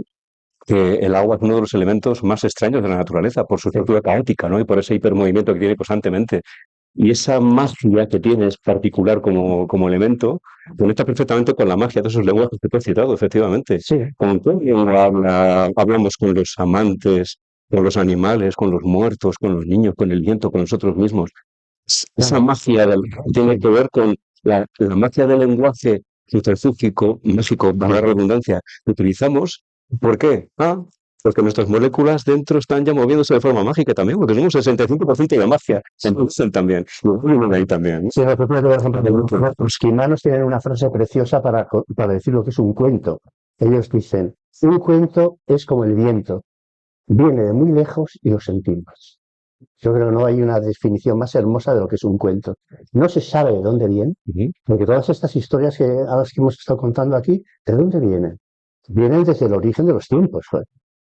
que el agua es uno de los elementos más extraños de la naturaleza por su estructura caótica, ¿no? Y por ese hipermovimiento que tiene constantemente. Y esa magia que tiene es particular como elemento, conecta perfectamente con la magia de esos lenguajes que tú has citado, efectivamente. Sí. Con todo hablamos con los amantes, con los animales, con los muertos, con los niños, con el viento, con nosotros mismos. Esa magia tiene que ver con la magia del lenguaje subterfúgico, mágico, para la redundancia, que utilizamos. ¿Por qué? porque nuestras moléculas dentro están ya moviéndose de forma mágica también, porque tenemos 65% de magia en también. Ahí también. Sí, por ejemplo, los quimanos tienen una frase preciosa para decir lo que es un cuento. Ellos dicen, un cuento es como el viento, viene de muy lejos y lo sentimos. Yo creo que no hay una definición más hermosa de lo que es un cuento. No se sabe de dónde viene, porque todas estas historias a las que hemos estado contando aquí, ¿de dónde vienen? Vienen desde el origen de los tiempos.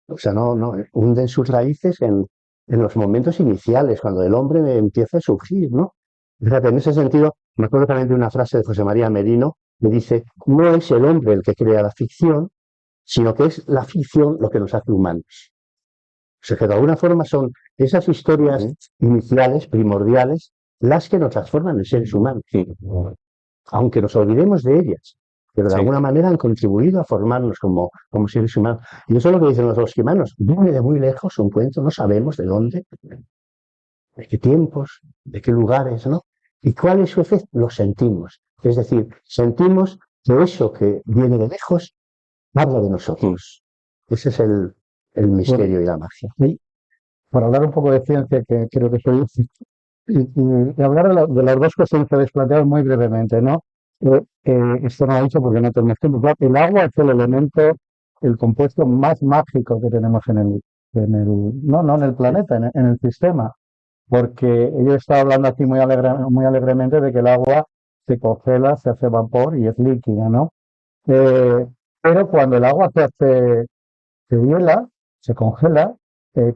O sea, no hunden sus raíces en los momentos iniciales, cuando el hombre empieza a surgir, ¿no? Fíjate, en ese sentido, me acuerdo también de una frase de José María Merino que dice, no es el hombre el que crea la ficción, sino que es la ficción lo que nos hace humanos. O sea, que de alguna forma son esas historias iniciales, primordiales, las que nos transforman en seres humanos. Aunque nos olvidemos de ellas, pero de alguna manera han contribuido a formarnos como seres humanos. Y eso es lo que dicen los bosquimanos. Viene de muy lejos un cuento, no sabemos de dónde, de qué tiempos, de qué lugares, ¿no? ¿Y cuál es su efecto? Lo sentimos. Es decir, sentimos que eso que viene de lejos habla de nosotros. Ese es el misterio y la magia. Y para hablar un poco de ciencia, que creo que soy, y hablar de las dos cuestiones que habéis planteado muy brevemente, ¿no? Esto no lo he dicho porque no tenemos tiempo. Claro, el agua es el elemento, el compuesto más mágico que tenemos no en el planeta, en el sistema. Porque yo he estado hablando aquí muy alegremente de que el agua se congela, se hace vapor y es líquida, ¿no? Pero cuando el agua se hiela, se congela,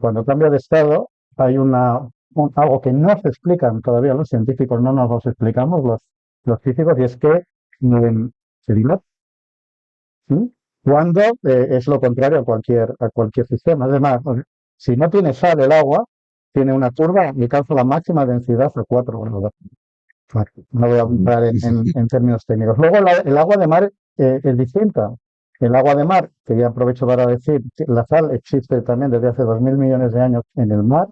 cuando cambia de estado, hay algo que no se explican todavía los científicos, no nos lo explicamos los físicos, y es que se dilata. ¿Sí? Cuando es lo contrario a cualquier sistema. Además, si no tiene sal el agua, tiene una curva que alcanza la máxima densidad a 4 grados. Bueno, no voy a entrar en términos técnicos. Luego el agua de mar es distinta. El agua de mar, que ya aprovecho para decir, la sal existe también desde hace 2.000 millones de años en el mar.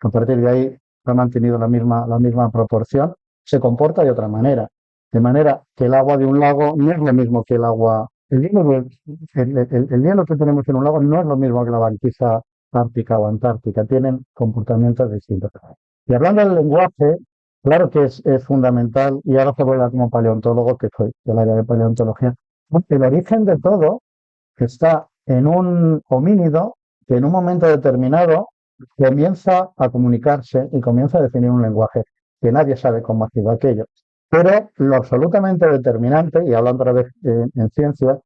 A partir de ahí ha mantenido la misma proporción. Se comporta de otra manera. De manera que el agua de un lago no es lo mismo que el agua. El hielo que tenemos en un lago no es lo mismo que la banquisa ártica o antártica. Tienen comportamientos distintos. Y hablando del lenguaje, claro que es fundamental, y ahora se vuelve como paleontólogo, que soy del área de paleontología. El origen de todo está en un homínido que en un momento determinado comienza a comunicarse y comienza a definir un lenguaje que nadie sabe cómo ha sido aquello. Pero lo absolutamente determinante, y hablando otra vez en ciencia,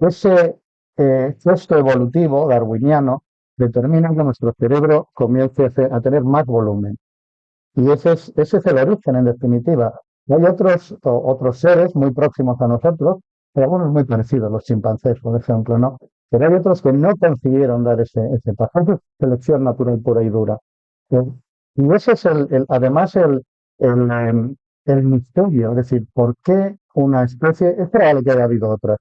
ese gesto evolutivo darwiniano determina que nuestro cerebro comience a tener más volumen. Y ese es el origen, en definitiva. Y hay otros seres muy próximos a nosotros, pero algunos muy parecidos, los chimpancés, por ejemplo, ¿no? Pero hay otros que no consiguieron dar ese paso. Eso es selección natural pura y dura. Y ese es además el misterio, es decir, ¿por qué una especie? Es probable que haya habido otras,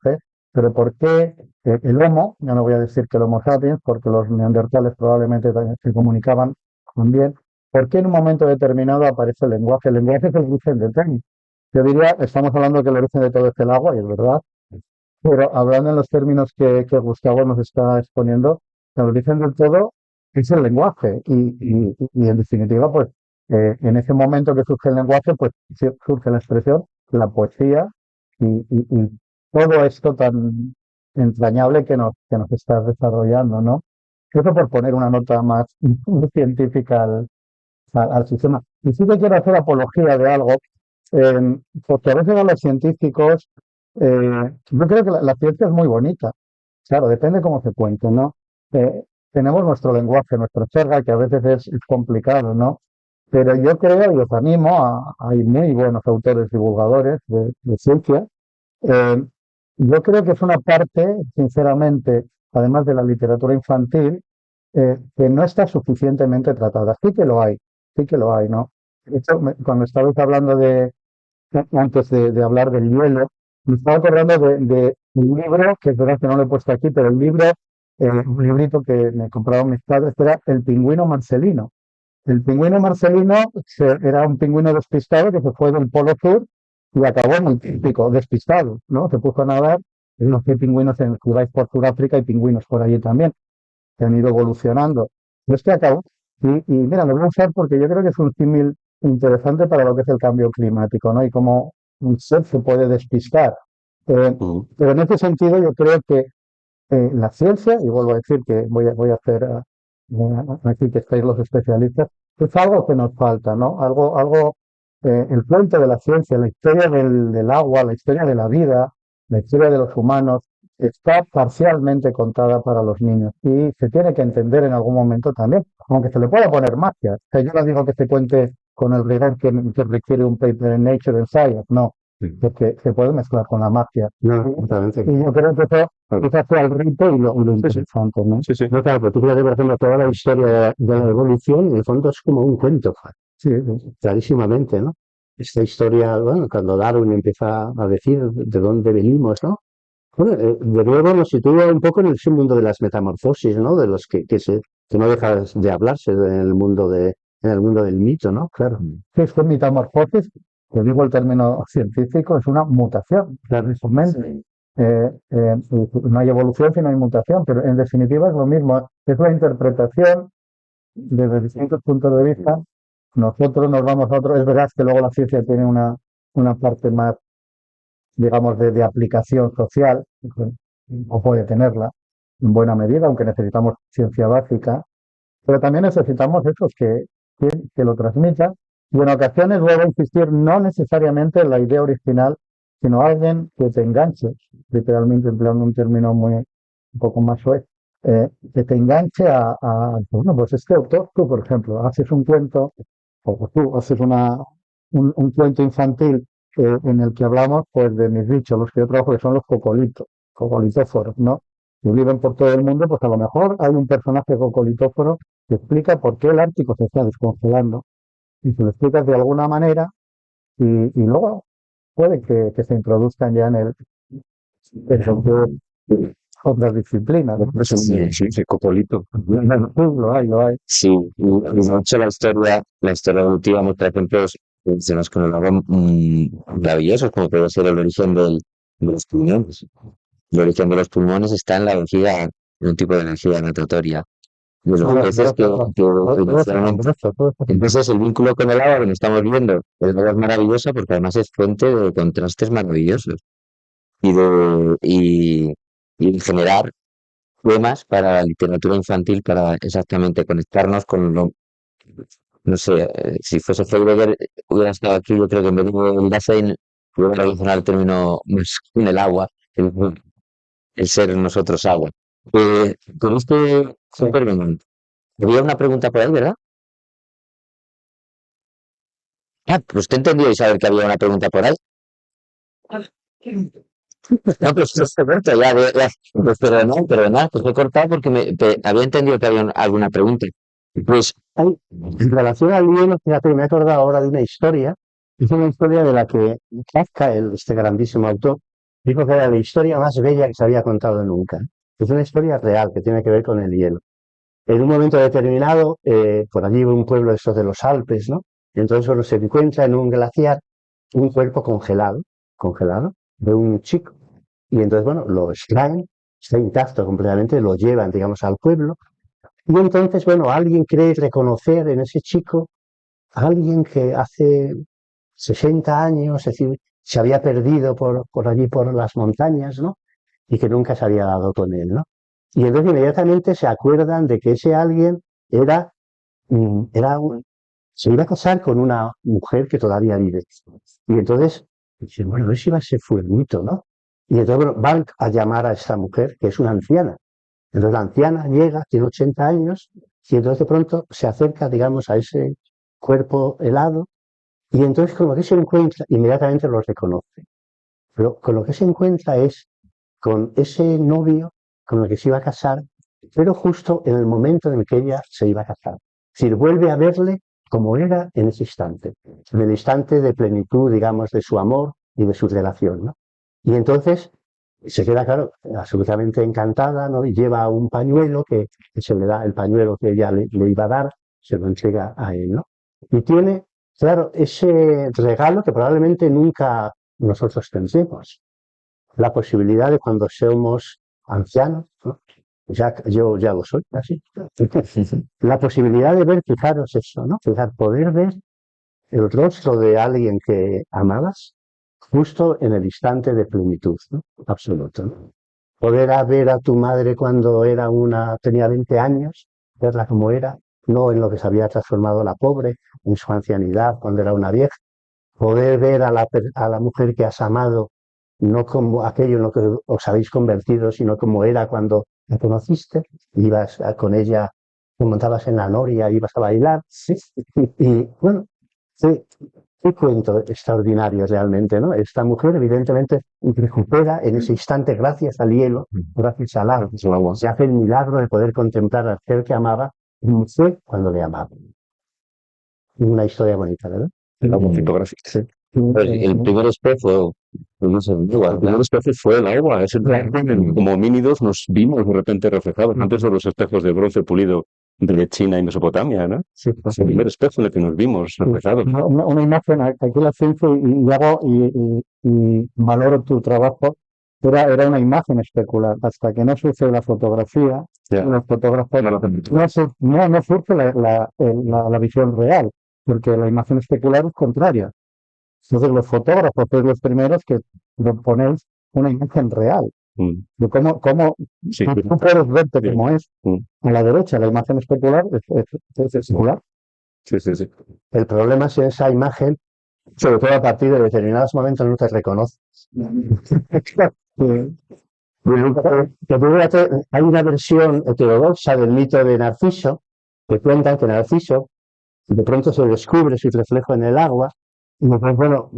pero ¿por qué el Homo? Yo no voy a decir que el Homo sapiens, porque los neandertales probablemente se comunicaban también. ¿Por qué en un momento determinado aparece el lenguaje? El lenguaje es el origen del tenis. Yo diría, estamos hablando de que el origen de todo es el agua, y es verdad, pero hablando en los términos que Gustavo nos está exponiendo, el origen del todo es el lenguaje. Y en definitiva, pues, en ese momento que surge el lenguaje, pues surge la expresión, la poesía y todo esto tan entrañable que nos está desarrollando, ¿no? Eso por poner una nota más científica al sistema. Y sí que quiero hacer apología de algo, porque a veces a los científicos, yo creo que la ciencia es muy bonita. Claro, depende cómo se cuente, ¿no? Tenemos nuestro lenguaje, nuestra jerga, que a veces es complicado, ¿no? Pero yo creo y os animo, hay muy buenos autores divulgadores de ciencia. Yo creo que es una parte, sinceramente, además de la literatura infantil, que no está suficientemente tratada. Sí que lo hay, ¿no? De hecho, cuando estabais hablando antes de hablar del hielo, me estaba acordando de un libro, que es verdad que no lo he puesto aquí, pero el libro, un librito que me compraron mis padres, que era El pingüino Marcelino. El pingüino Marcelino era un pingüino despistado que se fue del Polo Sur y acabó muy típico, despistado, ¿no? Se puso a nadar, no sé, pingüinos jugáis por Sudáfrica y pingüinos por allí también. que han ido evolucionando. Yo estoy acabo. Y mira, lo voy a usar porque yo creo que es un símil interesante para lo que es el cambio climático, ¿no? Y cómo un ser se puede despistar. Pero en ese sentido yo creo que la ciencia, y vuelvo a decir que voy a hacer aquí que estáis los especialistas, es algo que nos falta, ¿no? El puente de la ciencia, la historia del agua, la historia de la vida, la historia de los humanos, está parcialmente contada para los niños y se tiene que entender en algún momento también, aunque se le pueda poner magia. O sea, yo no digo que se cuente con el rigor que requiere un paper en Nature and Science, no, porque se puede mezclar con la magia. No, totalmente. Y yo creo que eso hace al rito y lo interesante, ¿no? Sí, sí. No, claro, pero tú fíjate, por ejemplo, toda la historia de la evolución, en el fondo es como un cuento, Sí, clarísimamente, ¿no? Esta historia, bueno, cuando Darwin empieza a decir de dónde venimos, ¿no? Bueno, de nuevo nos sitúa un poco en ese mundo de las metamorfosis, ¿no? De los que no deja de hablarse en el mundo del mito, ¿no? Claro. sí, es que metamorfosis, que digo el término científico, es una mutación, precisamente. No hay evolución si no hay mutación, pero en definitiva es lo mismo, es la interpretación desde distintos puntos de vista. Nosotros nos vamos a otro, es verdad que luego la ciencia tiene una parte más, digamos, de aplicación social, o puede tenerla en buena medida, aunque necesitamos ciencia básica, pero también necesitamos esos que lo transmitan. Y en ocasiones vuelvo a insistir, no necesariamente en la idea original, sino alguien que te enganche, literalmente empleando un término un poco más suave, que te enganche bueno, pues este autor, tú, por ejemplo, haces un cuento, o tú haces un cuento infantil en el que hablamos pues de mis bichos, los que yo trabajo, que son los cocolitóforos, ¿no? Que viven por todo el mundo, pues a lo mejor hay un personaje cocolitóforo que explica por qué el Ártico se está descongelando y se lo explicas de alguna manera y luego puede que se introduzcan ya en otras disciplinas, ¿no? Sí, sí, Copolito. Lo hay. Sí, y de hecho la historia evolutiva muestra ejemplos se nos con algo maravillosos, como puede ser el origen de los pulmones. El origen de los pulmones está en la vejiga, en un tipo de vejiga natatoria. De los peces que inicialmente. Entonces, el vínculo con el agua que estamos viendo es maravilloso porque además es fuente de contrastes maravillosos y de generar poemas para la literatura infantil para exactamente conectarnos con lo, no sé, si fuese Heidegger hubiera estado aquí, yo creo que en vez de el Dasein hubiera relacionado el término con el agua, el ser nosotros agua. Con este Superman, había una pregunta por ahí, ¿verdad? Ah, pues te he entendido, Isabel, que había una pregunta por ahí. No, pues perfecto, pues perdonad, pues he cortado porque había entendido que había alguna pregunta. Pues, En relación al hielo, fíjate, me he acordado ahora de una historia. Es una historia de la que Kafka, este grandísimo autor, dijo que era la historia más bella que se había contado nunca. Es una historia real que tiene que ver con el hielo. En un momento determinado, por allí un pueblo de esos de los Alpes, ¿no? Y entonces bueno, se encuentra en un glaciar un cuerpo congelado, de un chico. Y entonces, bueno, lo extraen, está intacto completamente, lo llevan, digamos, al pueblo. Y entonces, bueno, alguien cree reconocer en ese chico a alguien que hace 60 años, es decir, se había perdido por allí, por las montañas, ¿no? Y que nunca se había dado con él, ¿no? Y entonces inmediatamente se acuerdan de que ese alguien era, se iba a casar con una mujer que todavía vive. Y entonces dicen, bueno, ese iba a ser fulanito, ¿no? Y entonces bueno, van a llamar a esta mujer, que es una anciana. Entonces la anciana llega, tiene 80 años, y entonces de pronto se acerca, digamos, a ese cuerpo helado, y entonces con lo que se encuentra, inmediatamente lo reconoce. Pero con lo que se encuentra es con ese novio con el que se iba a casar, pero justo en el momento en el que ella se iba a casar. Es decir, vuelve a verle como era en ese instante, en el instante de plenitud, digamos, de su amor y de su relación, ¿no? Y entonces se queda, claro, absolutamente encantada, ¿no? Y lleva un pañuelo que se le da, el pañuelo que ella le iba a dar, se lo entrega a él, ¿no? Y tiene, claro, ese regalo que probablemente nunca nosotros tendremos, la posibilidad de cuando seamos ancianos, ¿no? yo ya lo soy, así. La posibilidad de ver, fijaros eso, ¿no? Poder ver el rostro de alguien que amabas justo en el instante de plenitud, ¿no? Absoluto, ¿no? Poder ver a tu madre cuando tenía 20 años, verla como era, no en lo que se había transformado la pobre, en su ancianidad, cuando era una vieja. Poder ver a la mujer que has amado, no como aquello en lo que os habéis convertido, sino como era cuando la conociste, ibas con ella, te montabas en la noria, ibas a bailar, ¿sí? Y bueno, sí, qué cuento extraordinario realmente, ¿no? Esta mujer evidentemente recupera en ese instante, gracias al hielo, gracias al agua, se hace el milagro de poder contemplar al ser que amaba como fue cuando le amaba. Una historia bonita, ¿verdad? El agua fotográfica. Sí. Pues el primer espejo, pues no sé, igual, El primer espejo fue el agua. Como homínidos nos vimos de repente reflejados antes de los espejos de bronce pulido de China y Mesopotamia, ¿no? Sí, Es el primer espejo en el que nos vimos reflejados. Una imagen, aquí la ciencia y valoro tu trabajo, era una imagen especular, hasta que no surge la fotografía, Ya. los fotógrafos, No lo hacen. no surge la visión real, porque la imagen especular es contraria. Entonces los fotógrafos sois los primeros que proponéis una imagen real, Mm. de cómo Sí, tú puedes verte sí. como es. Mm. A la derecha la imagen especular es especular. Sí, sí, sí. El problema es esa imagen, sobre todo a partir de determinados momentos, no te reconoces. Hay una versión heterodoxa del mito de Narciso, que cuentan que Narciso de pronto se descubre su reflejo en el agua, y pues, bueno,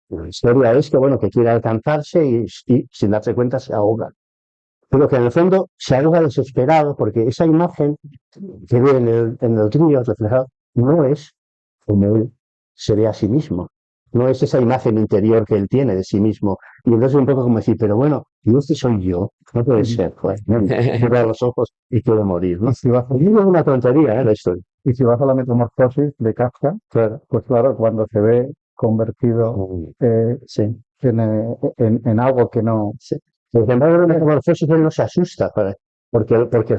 la historia es que, bueno, que quiere alcanzarse y sin darse cuenta se ahoga. Pero que en el fondo se ahoga desesperado porque esa imagen que ve en el río reflejado no es como él se ve a sí mismo. No es esa imagen interior que él tiene de sí mismo. Y entonces un poco como decir, pero bueno, ¿y este soy yo? No puede ser, joder. Cierra los ojos y quiere morir, ¿no? Y si vas Y es una tontería, la historia. Y si vas a la metamorfosis de Kafka, pues claro, cuando se ve convertido Sí. en algo que no... Sí. Sin embargo, la metamorfosis él no se asusta, porque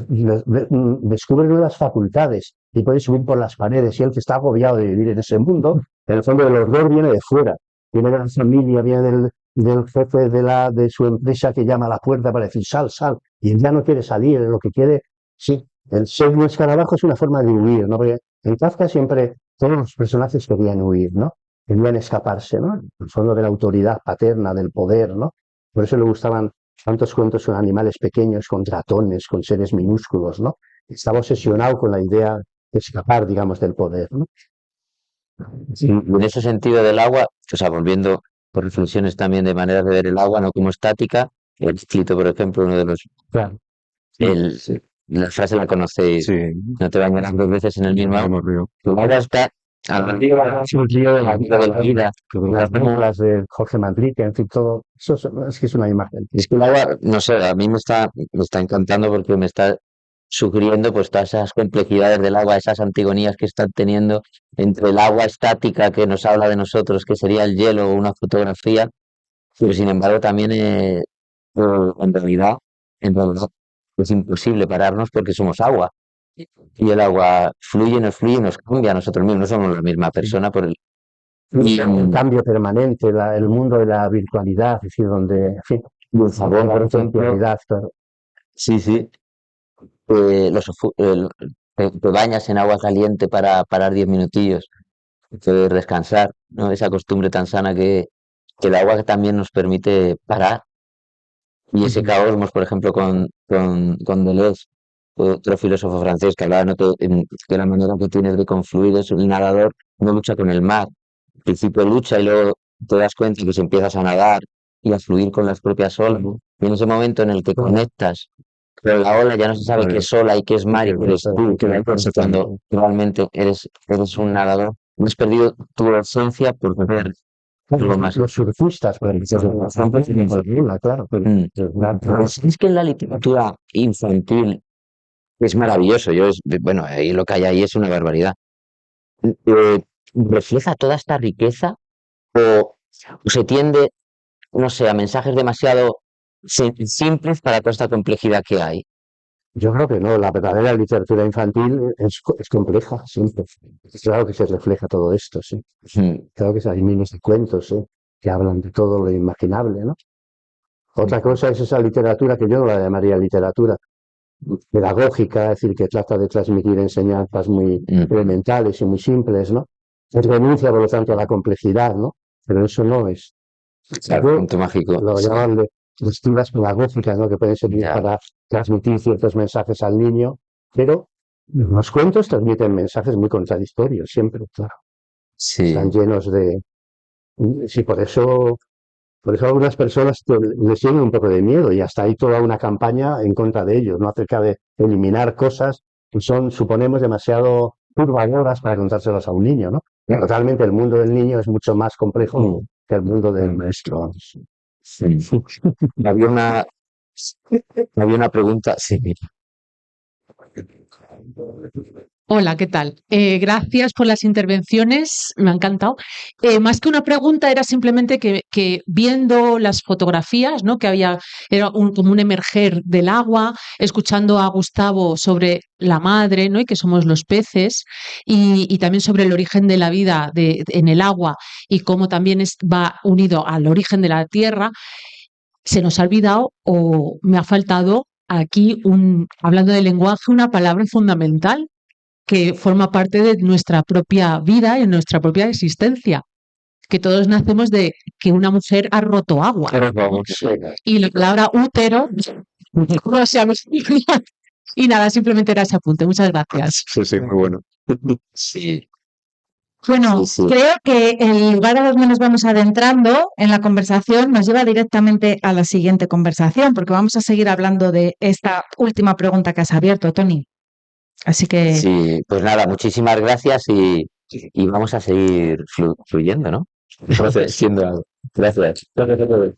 descubre nuevas facultades y puede subir por las paredes. Y él que está agobiado de vivir en ese mundo, en el fondo el horror viene de fuera, viene de la familia, viene del jefe de su empresa que llama a la puerta para decir sal, sal, y él ya no quiere salir, lo que quiere, sí, el ser un escarabajo es una forma de huir, ¿no? Porque en Kafka siempre todos los personajes querían huir, ¿no? Querían escaparse, ¿no? El fondo de la autoridad paterna, del poder, ¿no? Por eso le gustaban tantos cuentos con animales pequeños, con ratones, con seres minúsculos, ¿no? Estaba obsesionado con la idea de escapar, digamos, del poder, ¿no? Sí, en ese sentido del agua, o sea, volviendo por reflexiones también de maneras de ver el agua, no como estática, el escrito, por ejemplo, uno de los... Claro. El, la frase la conocéis, Sí. no te bañarás dos veces en el mismo agua. Hemos río. El agua está al río, es un río de la vida de la vida. Las películas de Jorge Manrique, en fin, todo eso es que es una imagen. Es que el agua, no sé, a mí me está encantando porque me está sugiriendo pues todas esas complejidades del agua, esas antigonías que están teniendo entre el agua estática que nos habla de nosotros, que sería el hielo o una fotografía, pero sin embargo también en realidad es imposible pararnos porque somos agua. Y el agua fluye, nos cambia a nosotros mismos, no somos la misma persona por el... Y Un cambio permanente, el mundo de la virtualidad, es decir, donde, en fin, el sabor, por ejemplo, realidad, claro. sí, sí, te bañas en agua caliente para parar 10 minutillos, poder descansar, ¿no? Esa costumbre tan sana que el agua también nos permite parar. Y ese caosmos, por ejemplo, con Deleuze, otro filósofo francés que hablaba, ¿no? Que la manera que tienes de confluir es un nadador no lucha con el mar. Al principio lucha y luego te das cuenta que si empiezas a nadar y a fluir con las propias olas. Y en ese momento en el que conectas con la ola ya no se sabe qué es ola y qué es mar y qué eres tú, cuando realmente eres un nadador. No has perdido tu esencia por perder algo más. Los surfistas, por ejemplo, claro. Es que en la literatura infantil es maravilloso. Bueno, ahí lo que hay ahí es una barbaridad. ¿Refleja toda esta riqueza o se tiende, no sé, a mensajes demasiado simples para toda esta complejidad que hay? Yo creo que no, la verdadera literatura infantil es compleja, siempre. Claro que se refleja todo esto, sí. Mm, Claro que hay miles de cuentos, que hablan de todo lo imaginable, ¿no? Otra cosa es esa literatura que yo no la llamaría literatura pedagógica, es decir, que trata de transmitir enseñanzas muy mm. elementales y muy simples, ¿no? Es renuncia, por lo tanto, a la complejidad, ¿no? Pero eso no es. Claro, Yo punto mágico. lo Sí, llaman de lecturas pedagógicas, ¿no? Que pueden servir ya. para transmitir ciertos mensajes al niño, pero los cuentos transmiten mensajes muy contradictorios, siempre, claro. Están Sí, llenos de... Sí, por eso algunas personas les tienen un poco de miedo y hasta hay toda una campaña en contra de ellos, ¿no? Acerca de eliminar cosas que son, suponemos, demasiado turbadoras para contárselas a un niño, ¿no? Totalmente, el mundo del niño es mucho más complejo que el mundo del maestro. sí. Había una, había una pregunta. Sí, mira. Hola, ¿qué tal? Gracias por las intervenciones, me ha encantado. Más que una pregunta, era simplemente que viendo las fotografías, ¿no? Que había, era como un emerger del agua, escuchando a Gustavo sobre la madre, ¿no? Y que somos los peces, y también sobre el origen de la vida en el agua y cómo también va unido al origen de la tierra, se nos ha olvidado o me ha faltado aquí, hablando de lenguaje, una palabra fundamental que forma parte de nuestra propia vida y de nuestra propia existencia, que todos nacemos de que una mujer ha roto agua. Pero vamos. Y la palabra útero, no se ha y nada, simplemente era ese apunte. Muchas gracias. Sí, sí, muy bueno. Sí, Bueno, sí, sí. creo que el lugar a donde nos vamos adentrando en la conversación nos lleva directamente a la siguiente conversación, porque vamos a seguir hablando de esta última pregunta que has abierto, Tony. Así que Sí, pues nada, muchísimas gracias y vamos a seguir fluyendo, ¿no? Siendo algo. Gracias. Gracias a todos.